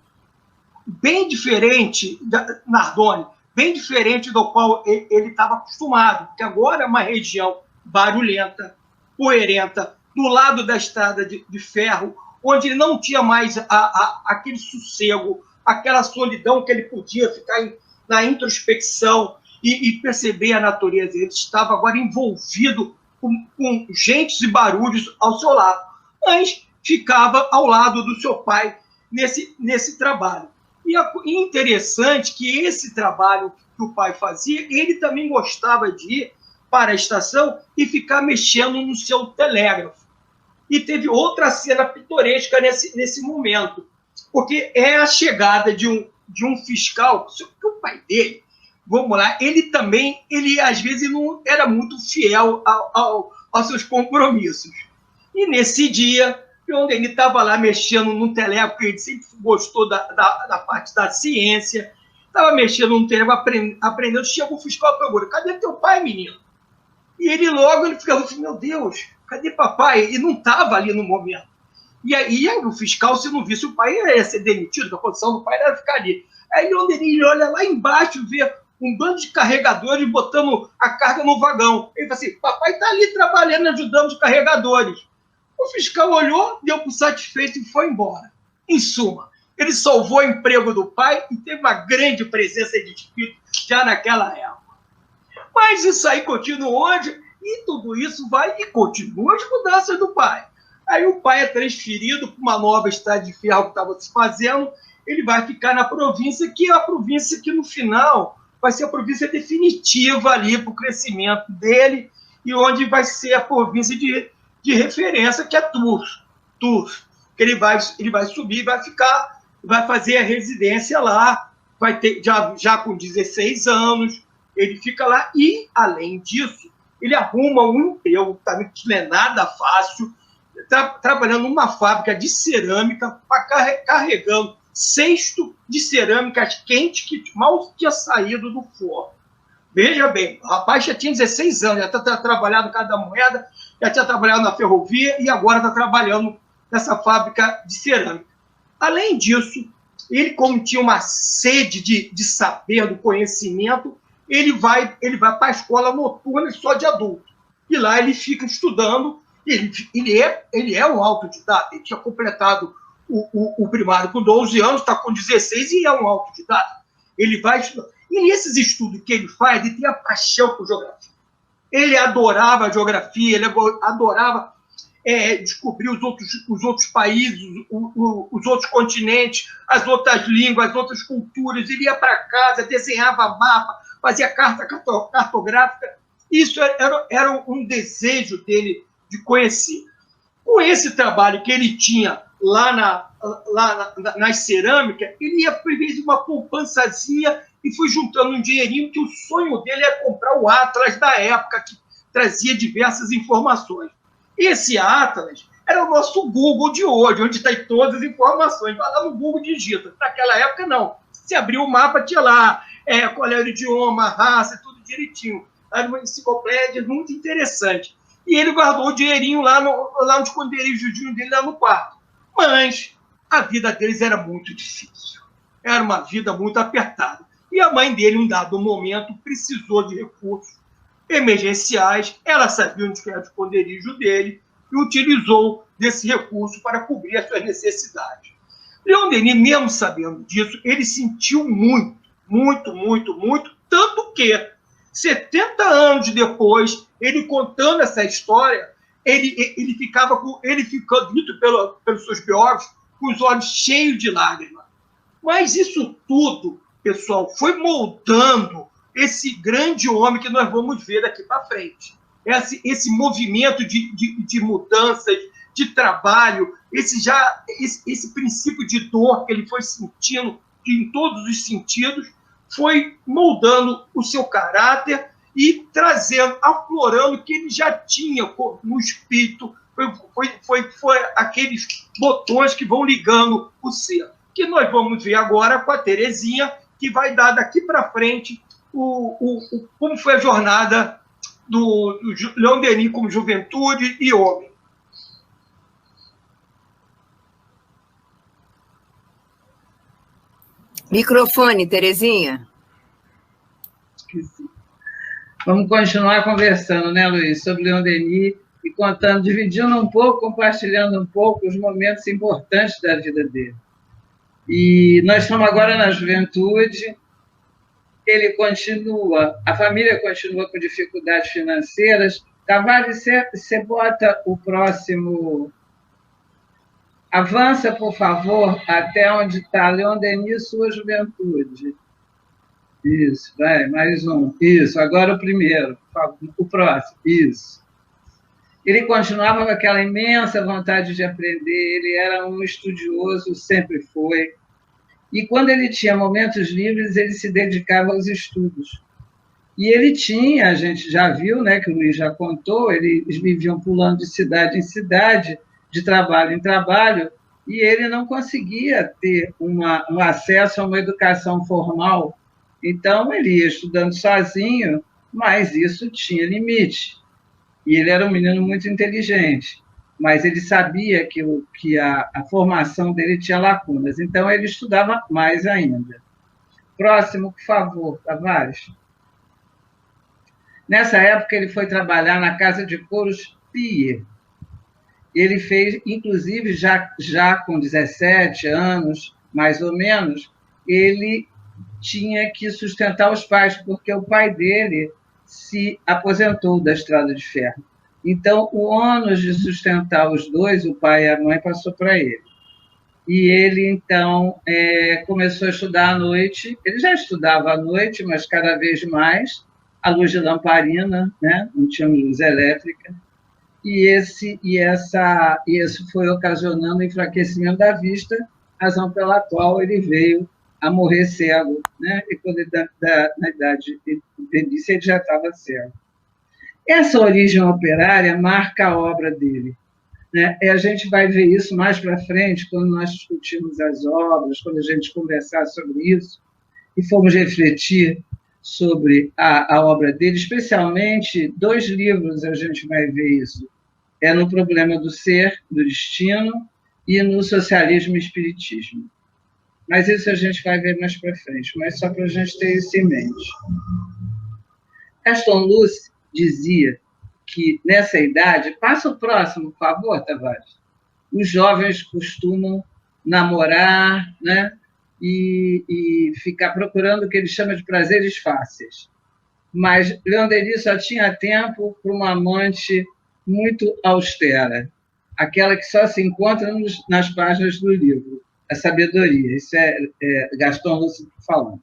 bem diferente da Nardone, bem diferente do qual ele estava acostumado, porque agora é uma região barulhenta, poeirenta, do lado da estrada de ferro, onde ele não tinha mais aquele sossego, aquela solidão que ele podia ficar na introspecção e perceber a natureza. Ele estava agora envolvido com gentes e barulhos ao seu lado, mas ficava ao lado do seu pai nesse trabalho. E é interessante que esse trabalho que o pai fazia, ele também gostava de ir para a estação e ficar mexendo no seu telégrafo. E teve outra cena pitoresca nesse momento, porque é a chegada de um fiscal, que o pai dele, vamos lá, ele às vezes não era muito fiel aos seus compromissos. E nesse dia, onde ele estava lá mexendo no telégrafo, ele sempre gostou da parte da ciência, estava mexendo no telégrafo, aprendendo, chegou o fiscal e perguntou: cadê teu pai, menino? E ele ficava assim: meu Deus, cadê papai? E não estava ali no momento. E aí o fiscal, se não visse o pai, ia ser demitido, a condição do pai era ficar ali. Aí onde ele olha lá embaixo, vê um bando de carregadores botando a carga no vagão. Ele fala assim: papai está ali trabalhando, ajudando os carregadores. O fiscal olhou, deu por satisfeito e foi embora. Em suma, ele salvou o emprego do pai e teve uma grande presença de espírito já naquela época. Mas isso aí continua hoje, e tudo isso vai e continua as mudanças do pai. Aí o pai é transferido para uma nova estrada de ferro que estava se fazendo, ele vai ficar na província, que é a província que, no final, vai ser a província definitiva ali para o crescimento dele, e onde vai ser a província de referência, que é Tours. Ele vai subir, vai fazer a residência lá, vai ter já com 16 anos, ele fica lá, e, além disso, ele arruma um emprego, também que não é nada fácil, trabalhando numa fábrica de cerâmica, carregando cesto de cerâmicas quentes que mal tinha saído do forno. Veja bem, o rapaz já tinha 16 anos, já tinha trabalhado cada moeda, já tinha trabalhado na ferrovia e agora está trabalhando nessa fábrica de cerâmica. Além disso, ele, como tinha uma sede de saber, do conhecimento, ele vai para a escola noturna só de adulto. E lá ele fica estudando. Ele é um autodidata. Ele tinha completado o primário com 12 anos, está com 16 e é um autodidata. Ele vai estudar. E nesses estudos que ele faz, ele tem a paixão por geografia. Ele adorava a geografia, ele adorava descobrir os outros países, os outros continentes, as outras línguas, as outras culturas. Ele ia para casa, desenhava mapa, fazia carta cartográfica. Isso era um desejo dele de conhecer. Com esse trabalho que ele tinha lá nas cerâmicas, ele ia prever uma poupançazinha e foi juntando um dinheirinho, que o sonho dele era comprar o Atlas da época, que trazia diversas informações. Esse Atlas era o nosso Google de hoje, onde está todas as informações. Vai lá no Google e digita. Naquela época, não. Se abriu o mapa, tinha lá qual era o idioma, a raça, tudo direitinho. Era uma enciclopédia muito interessante. E ele guardou o dinheirinho lá no esconderijo dele, lá no quarto. Mas a vida deles era muito difícil. Era uma vida muito apertada. E a mãe dele, em um dado momento, precisou de recursos emergenciais. Ela sabia onde era o esconderijo dele e utilizou desse recurso para cobrir as suas necessidades. Leon Denis, mesmo sabendo disso, ele sentiu muito, muito, muito, muito, tanto que 70 anos depois, ele contando essa história, ele ficou dito pelos seus biógrafos, com os olhos cheios de lágrimas. Mas isso tudo, pessoal, foi moldando esse grande homem que nós vamos ver daqui para frente. Esse movimento de mudanças, de trabalho, esse princípio de dor que ele foi sentindo em todos os sentidos, foi moldando o seu caráter e trazendo, aflorando o que ele já tinha no espírito. Foi aqueles botões que vão ligando o ser. Que nós vamos ver agora com a Terezinha, que vai dar daqui para frente como foi a jornada do Leon Denis como juventude e homem. Microfone, Terezinha. Vamos continuar conversando, né, Luiz, sobre Leon Denis e contando, dividindo um pouco, compartilhando um pouco os momentos importantes da vida dele. E nós estamos agora na juventude, ele continua, a família continua com dificuldades financeiras. Tavares, você bota o próximo... Avança, por favor, até onde está Leon Denis, sua juventude. Isso, vai, mais um. Isso, agora o primeiro, o próximo. Isso. Ele continuava com aquela imensa vontade de aprender, ele era um estudioso, sempre foi. E quando ele tinha momentos livres, ele se dedicava aos estudos. E ele tinha, a gente já viu, né, que o Luiz já contou, eles viviam pulando de cidade em cidade, de trabalho em trabalho, e ele não conseguia ter um acesso a uma educação formal. Então, ele ia estudando sozinho, mas isso tinha limite. E ele era um menino muito inteligente, mas ele sabia que a formação dele tinha lacunas, então ele estudava mais ainda. Próximo, por favor, Tavares. Nessa época, ele foi trabalhar na Casa de Couros Pier. Ele fez, inclusive, já com 17 anos, mais ou menos, ele tinha que sustentar os pais, porque o pai dele se aposentou da estrada de ferro. Então, o ônus de sustentar os dois, o pai e a mãe, passou para ele. E ele, então, começou a estudar à noite. Ele já estudava à noite, mas cada vez mais, à luz de lamparina, né? Não tinha luz elétrica. E isso foi ocasionando o enfraquecimento da vista, razão pela qual ele veio a morrer cego, né? E quando ele, na idade de velhice, ele já estava cego. Essa origem operária marca a obra dele, né? E a gente vai ver isso mais para frente, quando nós discutirmos as obras, quando a gente conversar sobre isso, e formos refletir sobre a obra dele, especialmente 2 livros a gente vai ver isso. É no Problema do Ser, do Destino, e no Socialismo e Espiritismo. Mas isso a gente vai ver mais para frente, mas só para a gente ter isso em mente. Gaston Luce dizia que, nessa idade, passa o próximo, por favor, Tavares. Os jovens costumam namorar, né? E ficar procurando o que ele chama de prazeres fáceis. Mas Leon Denis só tinha tempo para uma amante muito austera, aquela que só se encontra nas páginas do livro, a sabedoria. Isso é Gaston Luce falando.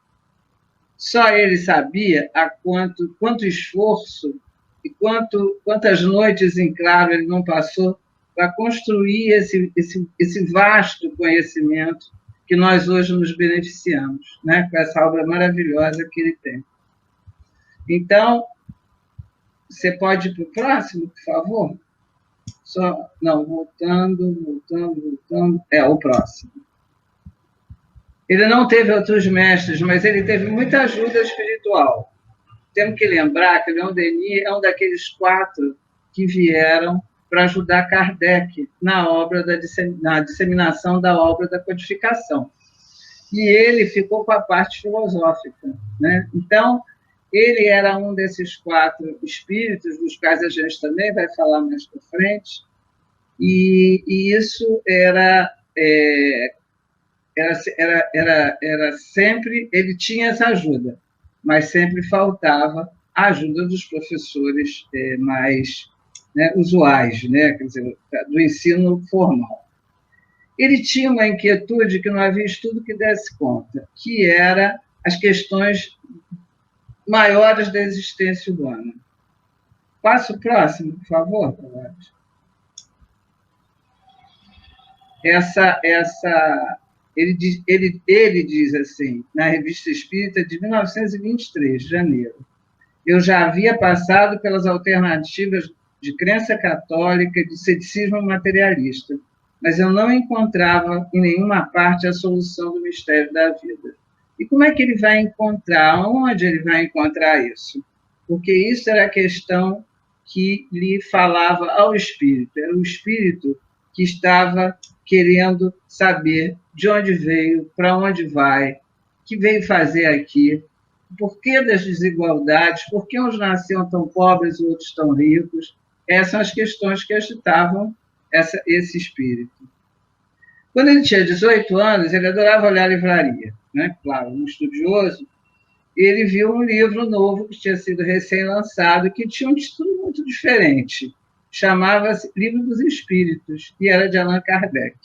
Só ele sabia quanto esforço e quantas noites em claro ele não passou para construir esse vasto conhecimento que nós hoje nos beneficiamos, né, com essa obra maravilhosa que ele tem. Então, você pode ir para o próximo, por favor? Voltando. O próximo. Ele não teve outros mestres, mas ele teve muita ajuda espiritual. Temos que lembrar que Leon Denis é um daqueles 4 que vieram para ajudar Kardec na disseminação da obra da codificação. E ele ficou com a parte filosófica, né? Então, ele era um desses 4 espíritos, dos quais a gente também vai falar mais para frente, e isso era sempre, ele tinha essa ajuda, mas sempre faltava a ajuda dos professores mais, né, usuais, né, quer dizer, do ensino formal. Ele tinha uma inquietude que não havia estudo que desse conta, que era as questões maiores da existência humana. Passa o próximo, por favor, Tavares. Ele diz assim, na Revista Espírita de 1923, de janeiro: eu já havia passado pelas alternativas de crença católica e de ceticismo materialista, mas eu não encontrava em nenhuma parte a solução do mistério da vida. E como é que ele vai encontrar? Onde ele vai encontrar isso? Porque isso era a questão que lhe falava ao espírito. Era o espírito que estava querendo saber de onde veio, para onde vai, o que veio fazer aqui, por que das desigualdades, por que uns nasciam tão pobres e outros tão ricos. Essas são as questões que agitavam esse espírito. Quando ele tinha 18 anos, ele adorava olhar a livraria, né? Claro, um estudioso, ele viu um livro novo que tinha sido recém-lançado, que tinha um título muito diferente, chamava-se Livro dos Espíritos, e era de Allan Kardec.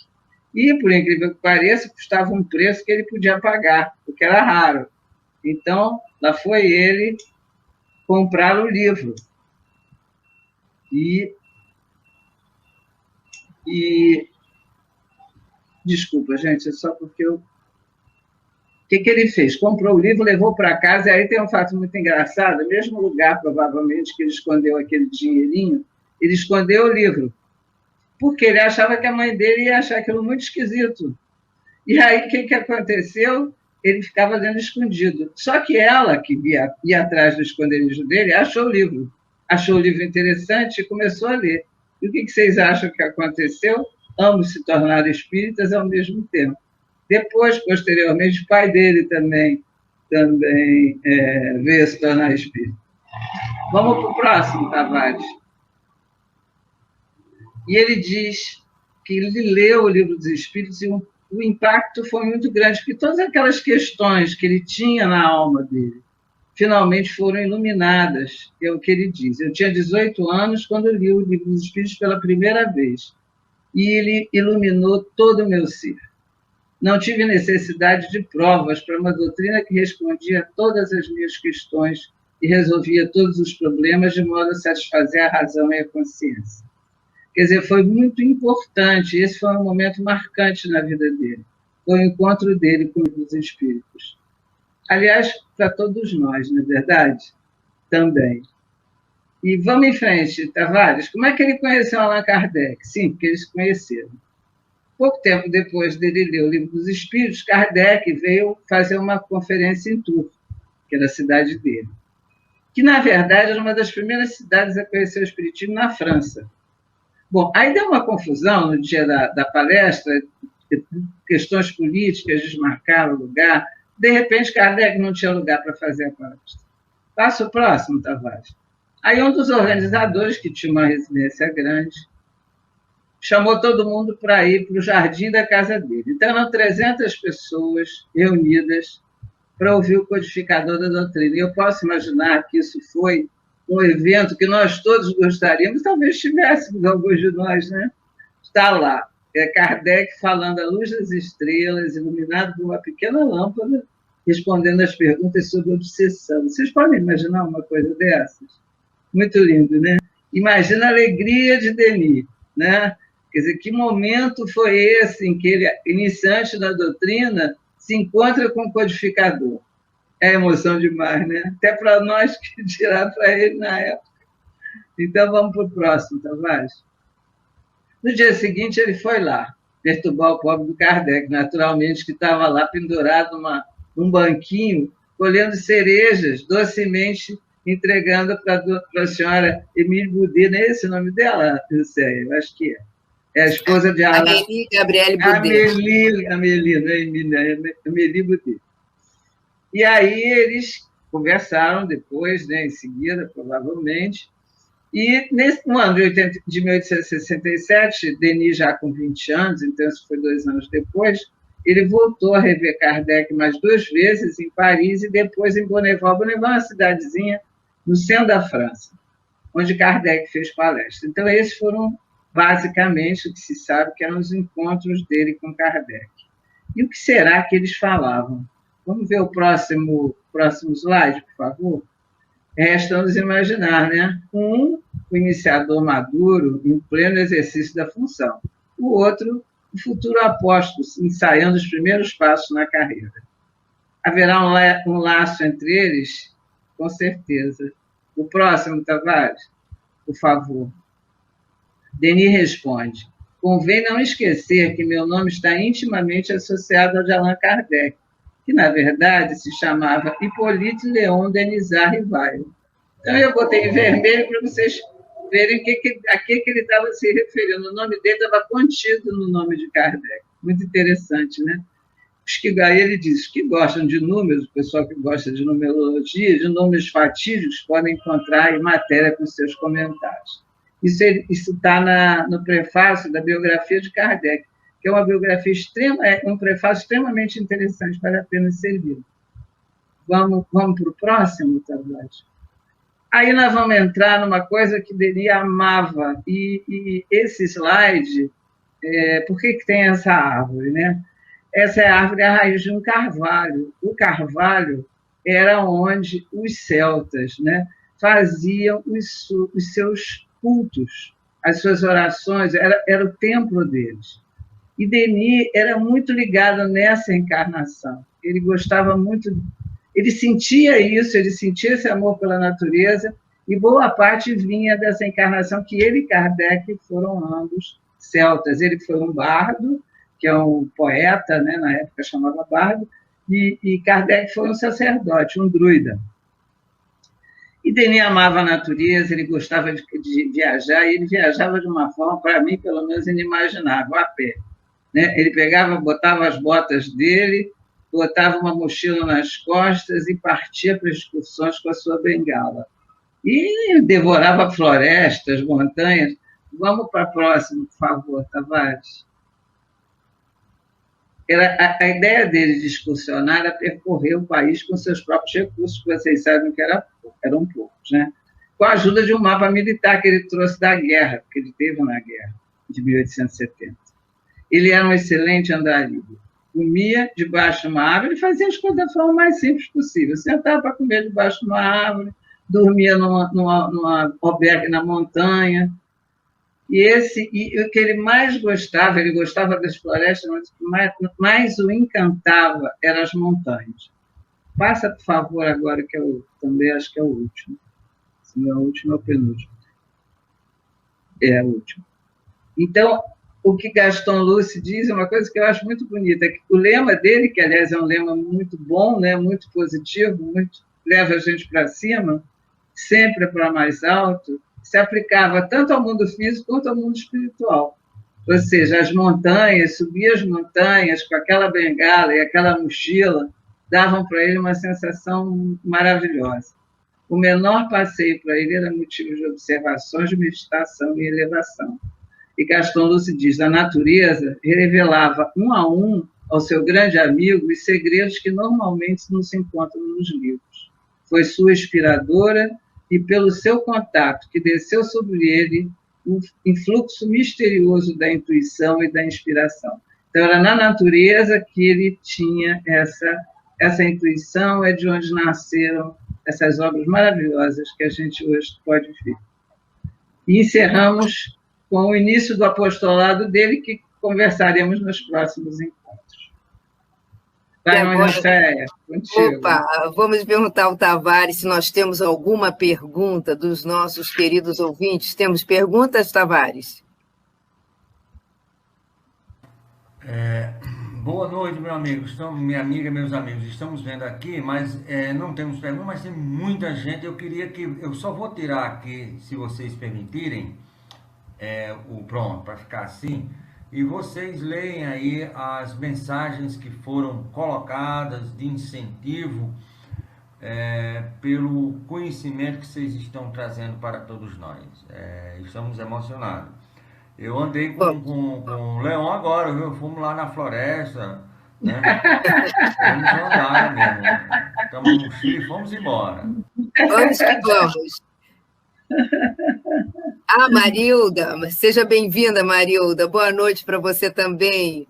E, por incrível que pareça, custava um preço que ele podia pagar, porque era raro. Então, lá foi ele comprar o livro. Desculpa, gente, é só porque o que ele fez? Comprou o livro, levou para casa, e aí tem um fato muito engraçado, no mesmo lugar, provavelmente, que ele escondeu aquele dinheirinho, ele escondeu o livro, porque ele achava que a mãe dele ia achar aquilo muito esquisito. E aí, o que aconteceu? Ele ficava lendo escondido. Só que ela, que ia atrás do esconderijo dele, achou o livro interessante e começou a ler. E o que vocês acham que aconteceu? Ambos se tornaram espíritas ao mesmo tempo. Depois, posteriormente, o pai dele também veio se tornar espírita. Vamos para o próximo, Tavares. E ele diz que ele leu o Livro dos Espíritos e o impacto foi muito grande, porque todas aquelas questões que ele tinha na alma dele, finalmente foram iluminadas, é o que ele diz. Eu tinha 18 anos quando li o Livro dos Espíritos pela primeira vez, e ele iluminou todo o meu ser. Não tive necessidade de provas para uma doutrina que respondia a todas as minhas questões e resolvia todos os problemas de modo a satisfazer a razão e a consciência. Quer dizer, foi muito importante, esse foi um momento marcante na vida dele, foi o encontro dele com os espíritos. Aliás, para todos nós, não é verdade? Também. E vamos em frente, Tavares. Como é que ele conheceu Allan Kardec? Sim, porque eles se conheceram. Pouco tempo depois dele ler o Livro dos Espíritos, Kardec veio fazer uma conferência em Tours, que era a cidade dele, que, na verdade, era uma das primeiras cidades a conhecer o Espiritismo na França. Bom, aí deu uma confusão no dia da palestra, questões políticas desmarcaram o lugar. De repente, Kardec não tinha lugar para fazer a palestra. Passa o próximo, Tavares. Aí um dos organizadores, que tinha uma residência grande, chamou todo mundo para ir para o jardim da casa dele. Então, eram 300 pessoas reunidas para ouvir o codificador da doutrina. E eu posso imaginar que isso foi um evento que nós todos gostaríamos, talvez tivéssemos, alguns de nós, né? Está lá, Kardec falando à luz das estrelas, iluminado por uma pequena lâmpada, respondendo às perguntas sobre obsessão. Vocês podem imaginar uma coisa dessas? Muito lindo, né? Imagina a alegria de Denis, né? Quer dizer, que momento foi esse em que ele, iniciante da doutrina, se encontra com o codificador? É emoção demais, né? Até para nós, que dirá para ele na época. Então, vamos para o próximo, Tavares. No dia seguinte, ele foi lá, perturbar o pobre do Kardec, naturalmente, que estava lá pendurado num banquinho, colhendo cerejas, docemente entregando para a senhora Emílie Boudet. Não é esse o nome dela, Lucéia? Eu acho que é. É a esposa de Amélie Gabrielle Boudet. Amélie, não é Emílie, Amélie Boudet. E aí eles conversaram depois, né, em seguida, provavelmente. E no ano de 1867, Denis já com 20 anos, então isso foi 2 anos depois, ele voltou a rever Kardec mais 2 vezes em Paris e depois em Bonneval. Bonneval é uma cidadezinha no centro da França, onde Kardec fez palestra. Então, esses foram, basicamente, o que se sabe que eram os encontros dele com Kardec. E o que será que eles falavam? Vamos ver o próximo slide, por favor? Resta-nos imaginar, né? Um, o iniciador maduro, em pleno exercício da função. O outro, o futuro apóstolo, ensaiando os primeiros passos na carreira. Haverá um laço entre eles? Com certeza. O próximo, Tavares, por favor. Denis responde: convém não esquecer que meu nome está intimamente associado ao de Allan Kardec, que, na verdade, se chamava Hippolyte Léon Denisard Rivail. Então, eu botei em vermelho para vocês verem a que ele estava se referindo. O nome dele estava contido no nome de Kardec. Muito interessante, né? Aí ele diz: os que gostam de números, o pessoal que gosta de numerologia, de números fatídicos, podem encontrar em matéria com seus comentários. Isso está no prefácio da biografia de Kardec, que é uma biografia um prefácio extremamente interessante, vale a pena ser lido. Vamos para o próximo, Tavares? Aí nós vamos entrar numa coisa que Denis amava, e esse slide, por que tem essa árvore, né? Essa é a árvore à raiz de um carvalho. O carvalho era onde os celtas, né, faziam os seus cultos, as suas orações, era o templo deles. E Denis era muito ligado nessa encarnação. Ele gostava muito, ele sentia isso, ele sentia esse amor pela natureza, e boa parte vinha dessa encarnação que ele e Kardec foram ambos celtas. Ele foi um bardo, que é um poeta, né, na época chamava bardo, e Kardec foi um sacerdote, um druida. E Denis amava a natureza, ele gostava de viajar, e ele viajava de uma forma, para mim, pelo menos, inimaginável, a pé. Né? Ele botava as botas dele, botava uma mochila nas costas e partia para excursões com a sua bengala. E devorava florestas, montanhas. Vamos para a próxima, por favor, Tavares. a ideia dele de excursionar era percorrer o país com seus próprios recursos, que vocês sabem que eram poucos, né? Com a ajuda de um mapa militar que ele trouxe da guerra, que ele teve na guerra de 1870. Ele era um excelente andarilho. Comia debaixo de uma árvore e fazia as coisas da forma mais simples possível. Sentava para comer debaixo de uma árvore, dormia numa albergue na montanha. E o que ele mais gostava, ele gostava das florestas, mas mais o encantava eram as montanhas. Passa, por favor, agora, que eu também acho que é o último. Se não é o último, é o penúltimo. É o último. Então, o que Gaston Luce diz é uma coisa que eu acho muito bonita, que o lema dele, que, aliás, é um lema muito bom, né, muito positivo, leva a gente para cima, sempre para mais alto, se aplicava tanto ao mundo físico quanto ao mundo espiritual. Ou seja, as montanhas, subir as montanhas com aquela bengala e aquela mochila, davam para ele uma sensação maravilhosa. O menor passeio para ele era motivo de observações, de meditação e elevação. E Gaston Luce diz, a natureza revelava um a um ao seu grande amigo os segredos que normalmente não se encontram nos livros. Foi sua inspiradora e pelo seu contato que desceu sobre ele um influxo misterioso da intuição e da inspiração. Então, era na natureza que ele tinha essa intuição, é de onde nasceram essas obras maravilhosas que a gente hoje pode ver. E encerramos com o início do apostolado dele, que conversaremos nos próximos encontros. Vai, Maria contigo. Opa, vamos perguntar ao Tavares se nós temos alguma pergunta dos nossos queridos ouvintes. Temos perguntas, Tavares? Boa noite, meu amigo. Minha amiga, meus amigos, estamos vendo aqui, mas não temos perguntas, mas tem muita gente. Eu só vou tirar aqui, se vocês permitirem, pronto, para ficar assim, e vocês leem aí as mensagens que foram colocadas de incentivo pelo conhecimento que vocês estão trazendo para todos nós. Estamos emocionados. Eu andei com o Leão agora, viu? Fomos lá na floresta, né? Vamos andar mesmo. Estamos no Chile, fomos embora. Vamos que vamos. Marilda, seja bem-vinda, Marilda. Boa noite para você também.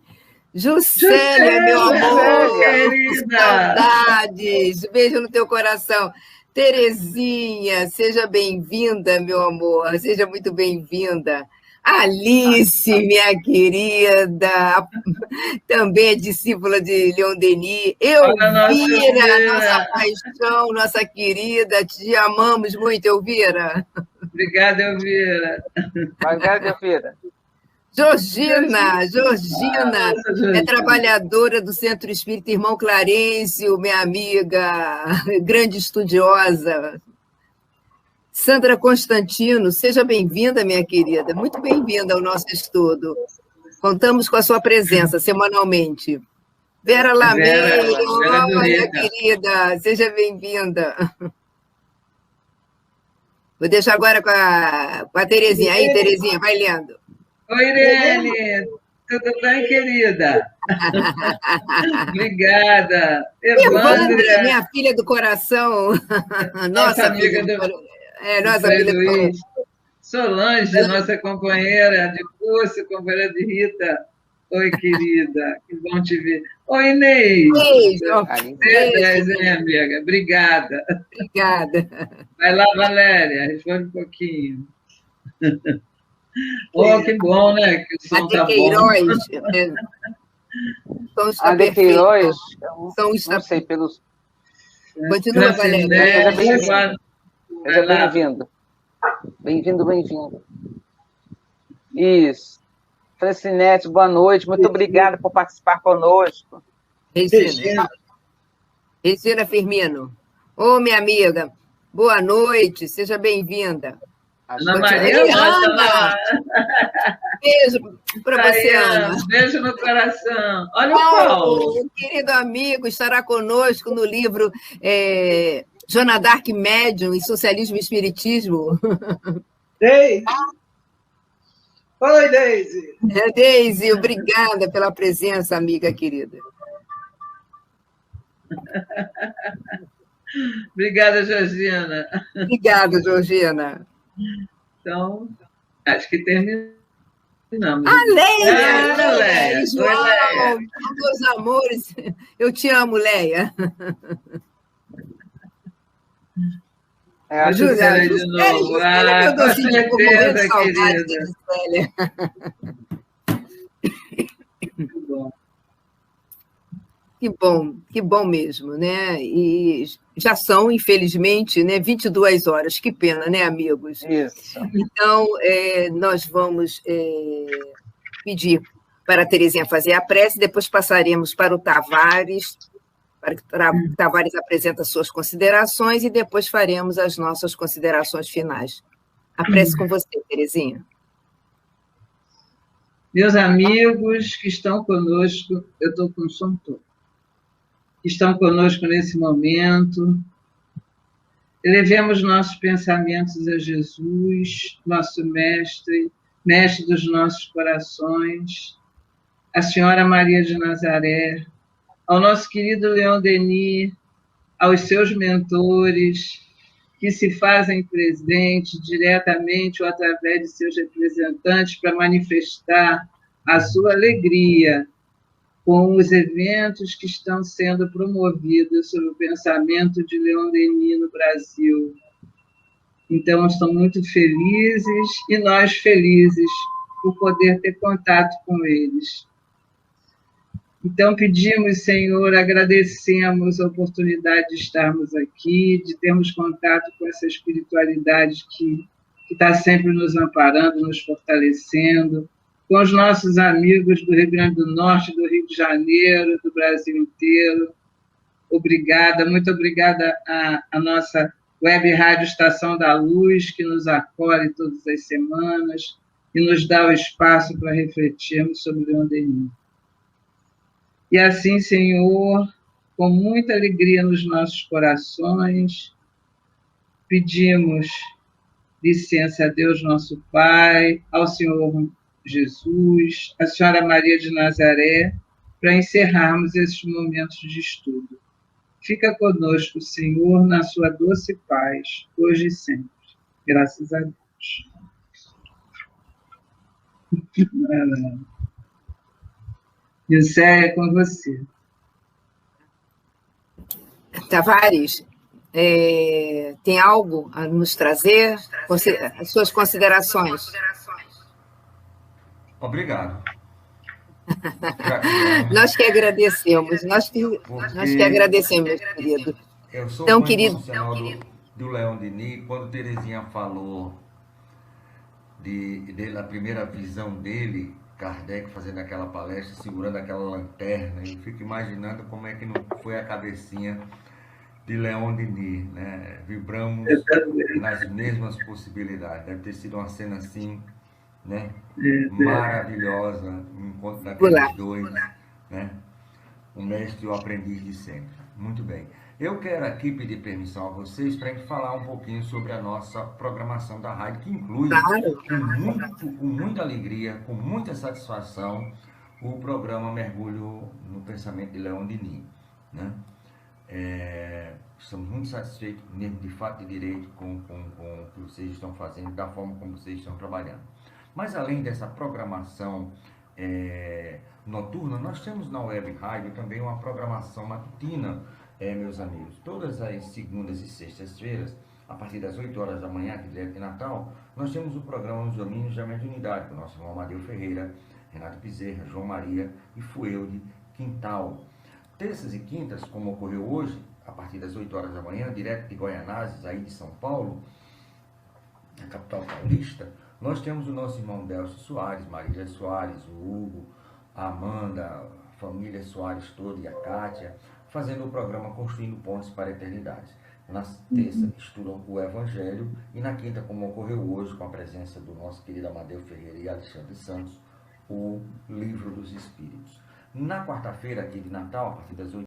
Juscelia, meu amor, querida. Saudades, beijo no teu coração. Terezinha, seja bem-vinda, meu amor, seja muito bem-vinda. Alice, minha querida, também é discípula de Leon Denis. Elvira, nossa paixão, nossa querida, te amamos muito, Elvira. Obrigada, Elvira. Obrigada, Elvira. Georgina, é trabalhadora do Centro Espírita Irmão Clarencio, minha amiga, grande estudiosa. Sandra Constantino, seja bem-vinda, minha querida, muito bem-vinda ao nosso estudo. Contamos com a sua presença semanalmente. Vera Lameiro, minha querida, seja bem-vinda. Vou deixar agora com a Terezinha. Aí, Terezinha, vai lendo. Oi, Irene, tudo bem, querida? Obrigada. Evandra, minha filha do coração. Nossa amiga do coração. Nossa filha do coração. Solange, nossa companheira de curso, companheira de Rita. Oi, querida, que bom te ver. Oi, Inês. Beijo, minha amiga. Obrigada. Obrigada. Vai lá, Valéria, responde um pouquinho. Que bom, né? Que o som tá Queiroz, bom. A de Queiroz, não sei pelos... Continua, Valéria. Seja bem-vindo. Bem-vindo. Isso. Francinete, boa noite. Muito obrigada por participar conosco. Regina Firmino. Minha amiga, boa noite. Seja bem-vinda. Ana Maria, beijo para você, Ana. Beijo no coração. Olha o Paulo. Querido amigo, estará conosco no livro Joana d'Arc Médium e Socialismo e Espiritismo. Ei! Oi, Deise. Deise, obrigada pela presença, amiga querida. Obrigada, Georgina. Obrigada, Georgina. Então, acho que terminamos. A Leia! Leia! E João, meus amores, eu te amo, Leia. Júlia, de novo. Meu docinho, com morrendo de certeza, saudade querida. de Célia. Muito bom. Que bom mesmo, né? E já são, infelizmente, né, 22 horas. Que pena, né, amigos? Isso. Então, nós vamos pedir para a Terezinha fazer a prece, depois passaremos para o Tavares, para que o Tavares apresente as suas considerações e depois faremos as nossas considerações finais. A prece com você, Terezinha. Meus amigos que estão conosco, eu estou com o som todo, que estão conosco nesse momento, elevemos nossos pensamentos a Jesus, nosso mestre, mestre dos nossos corações, a Senhora Maria de Nazaré, ao nosso querido Leon Denis, aos seus mentores, que se fazem presente diretamente ou através de seus representantes para manifestar a sua alegria com os eventos que estão sendo promovidos sobre o pensamento de Leon Denis no Brasil. Então, estão muito felizes e nós felizes por poder ter contato com eles. Então, pedimos, Senhor, agradecemos a oportunidade de estarmos aqui, de termos contato com essa espiritualidade que está sempre nos amparando, nos fortalecendo, com os nossos amigos do Rio Grande do Norte, do Rio de Janeiro, do Brasil inteiro. Obrigada, muito obrigada à nossa web rádio Estação da Luz, que nos acolhe todas as semanas e nos dá o espaço para refletirmos sobre Leon Denis. E assim, Senhor, com muita alegria nos nossos corações, pedimos licença a Deus, nosso Pai, ao Senhor Jesus, à Senhora Maria de Nazaré, para encerrarmos esses momentos de estudo. Fica conosco, Senhor, na sua doce paz, hoje e sempre. Graças a Deus. José, é com você. Tavares, tem algo a nos trazer? As suas considerações? Obrigado. Nós que agradecemos, nós que agradecemos, meu querido. Eu sou então, fã querido, do Leon Denis. Quando Terezinha falou da primeira visão dele, Kardec fazendo aquela palestra, segurando aquela lanterna, eu fico imaginando como é que não foi a cabecinha de Leon Denis, né? Vibramos nas mesmas possibilidades. Deve ter sido uma cena assim, né? Maravilhosa, um encontro daqueles dois, né? O mestre e o aprendiz de sempre. Muito bem. Eu quero aqui pedir permissão a vocês para a gente falar um pouquinho sobre a nossa programação da rádio, que inclui, com muita alegria, com muita satisfação, o programa Mergulho no Pensamento de Leon Denis, né? Estamos muito satisfeitos, mesmo de fato e direito, com o que vocês estão fazendo, da forma como vocês estão trabalhando. Mas além dessa programação noturna, nós temos na Web Rádio também uma programação matutina, meus amigos. Todas as segundas e sextas-feiras, a partir das 8 horas da manhã, aqui direto de Natal, nós temos o programa Os Domínios da Mediunidade, com o nosso irmão Amadeu Ferreira, Renato Bezerra, João Maria e Fuelde Quintal. Terças e quintas, como ocorreu hoje, a partir das 8 horas da manhã, direto de Goianazes, aí de São Paulo, na capital paulista, nós temos o nosso irmão Delcio Soares, Marília Soares, o Hugo, a Amanda, a família Soares toda e a Kátia, fazendo o programa Construindo Pontes para a Eternidade. Na terça estudam o Evangelho e na quinta, como ocorreu hoje, com a presença do nosso querido Amadeu Ferreira e Alexandre Santos, o Livro dos Espíritos. Na quarta-feira, aqui de Natal, a partir das 8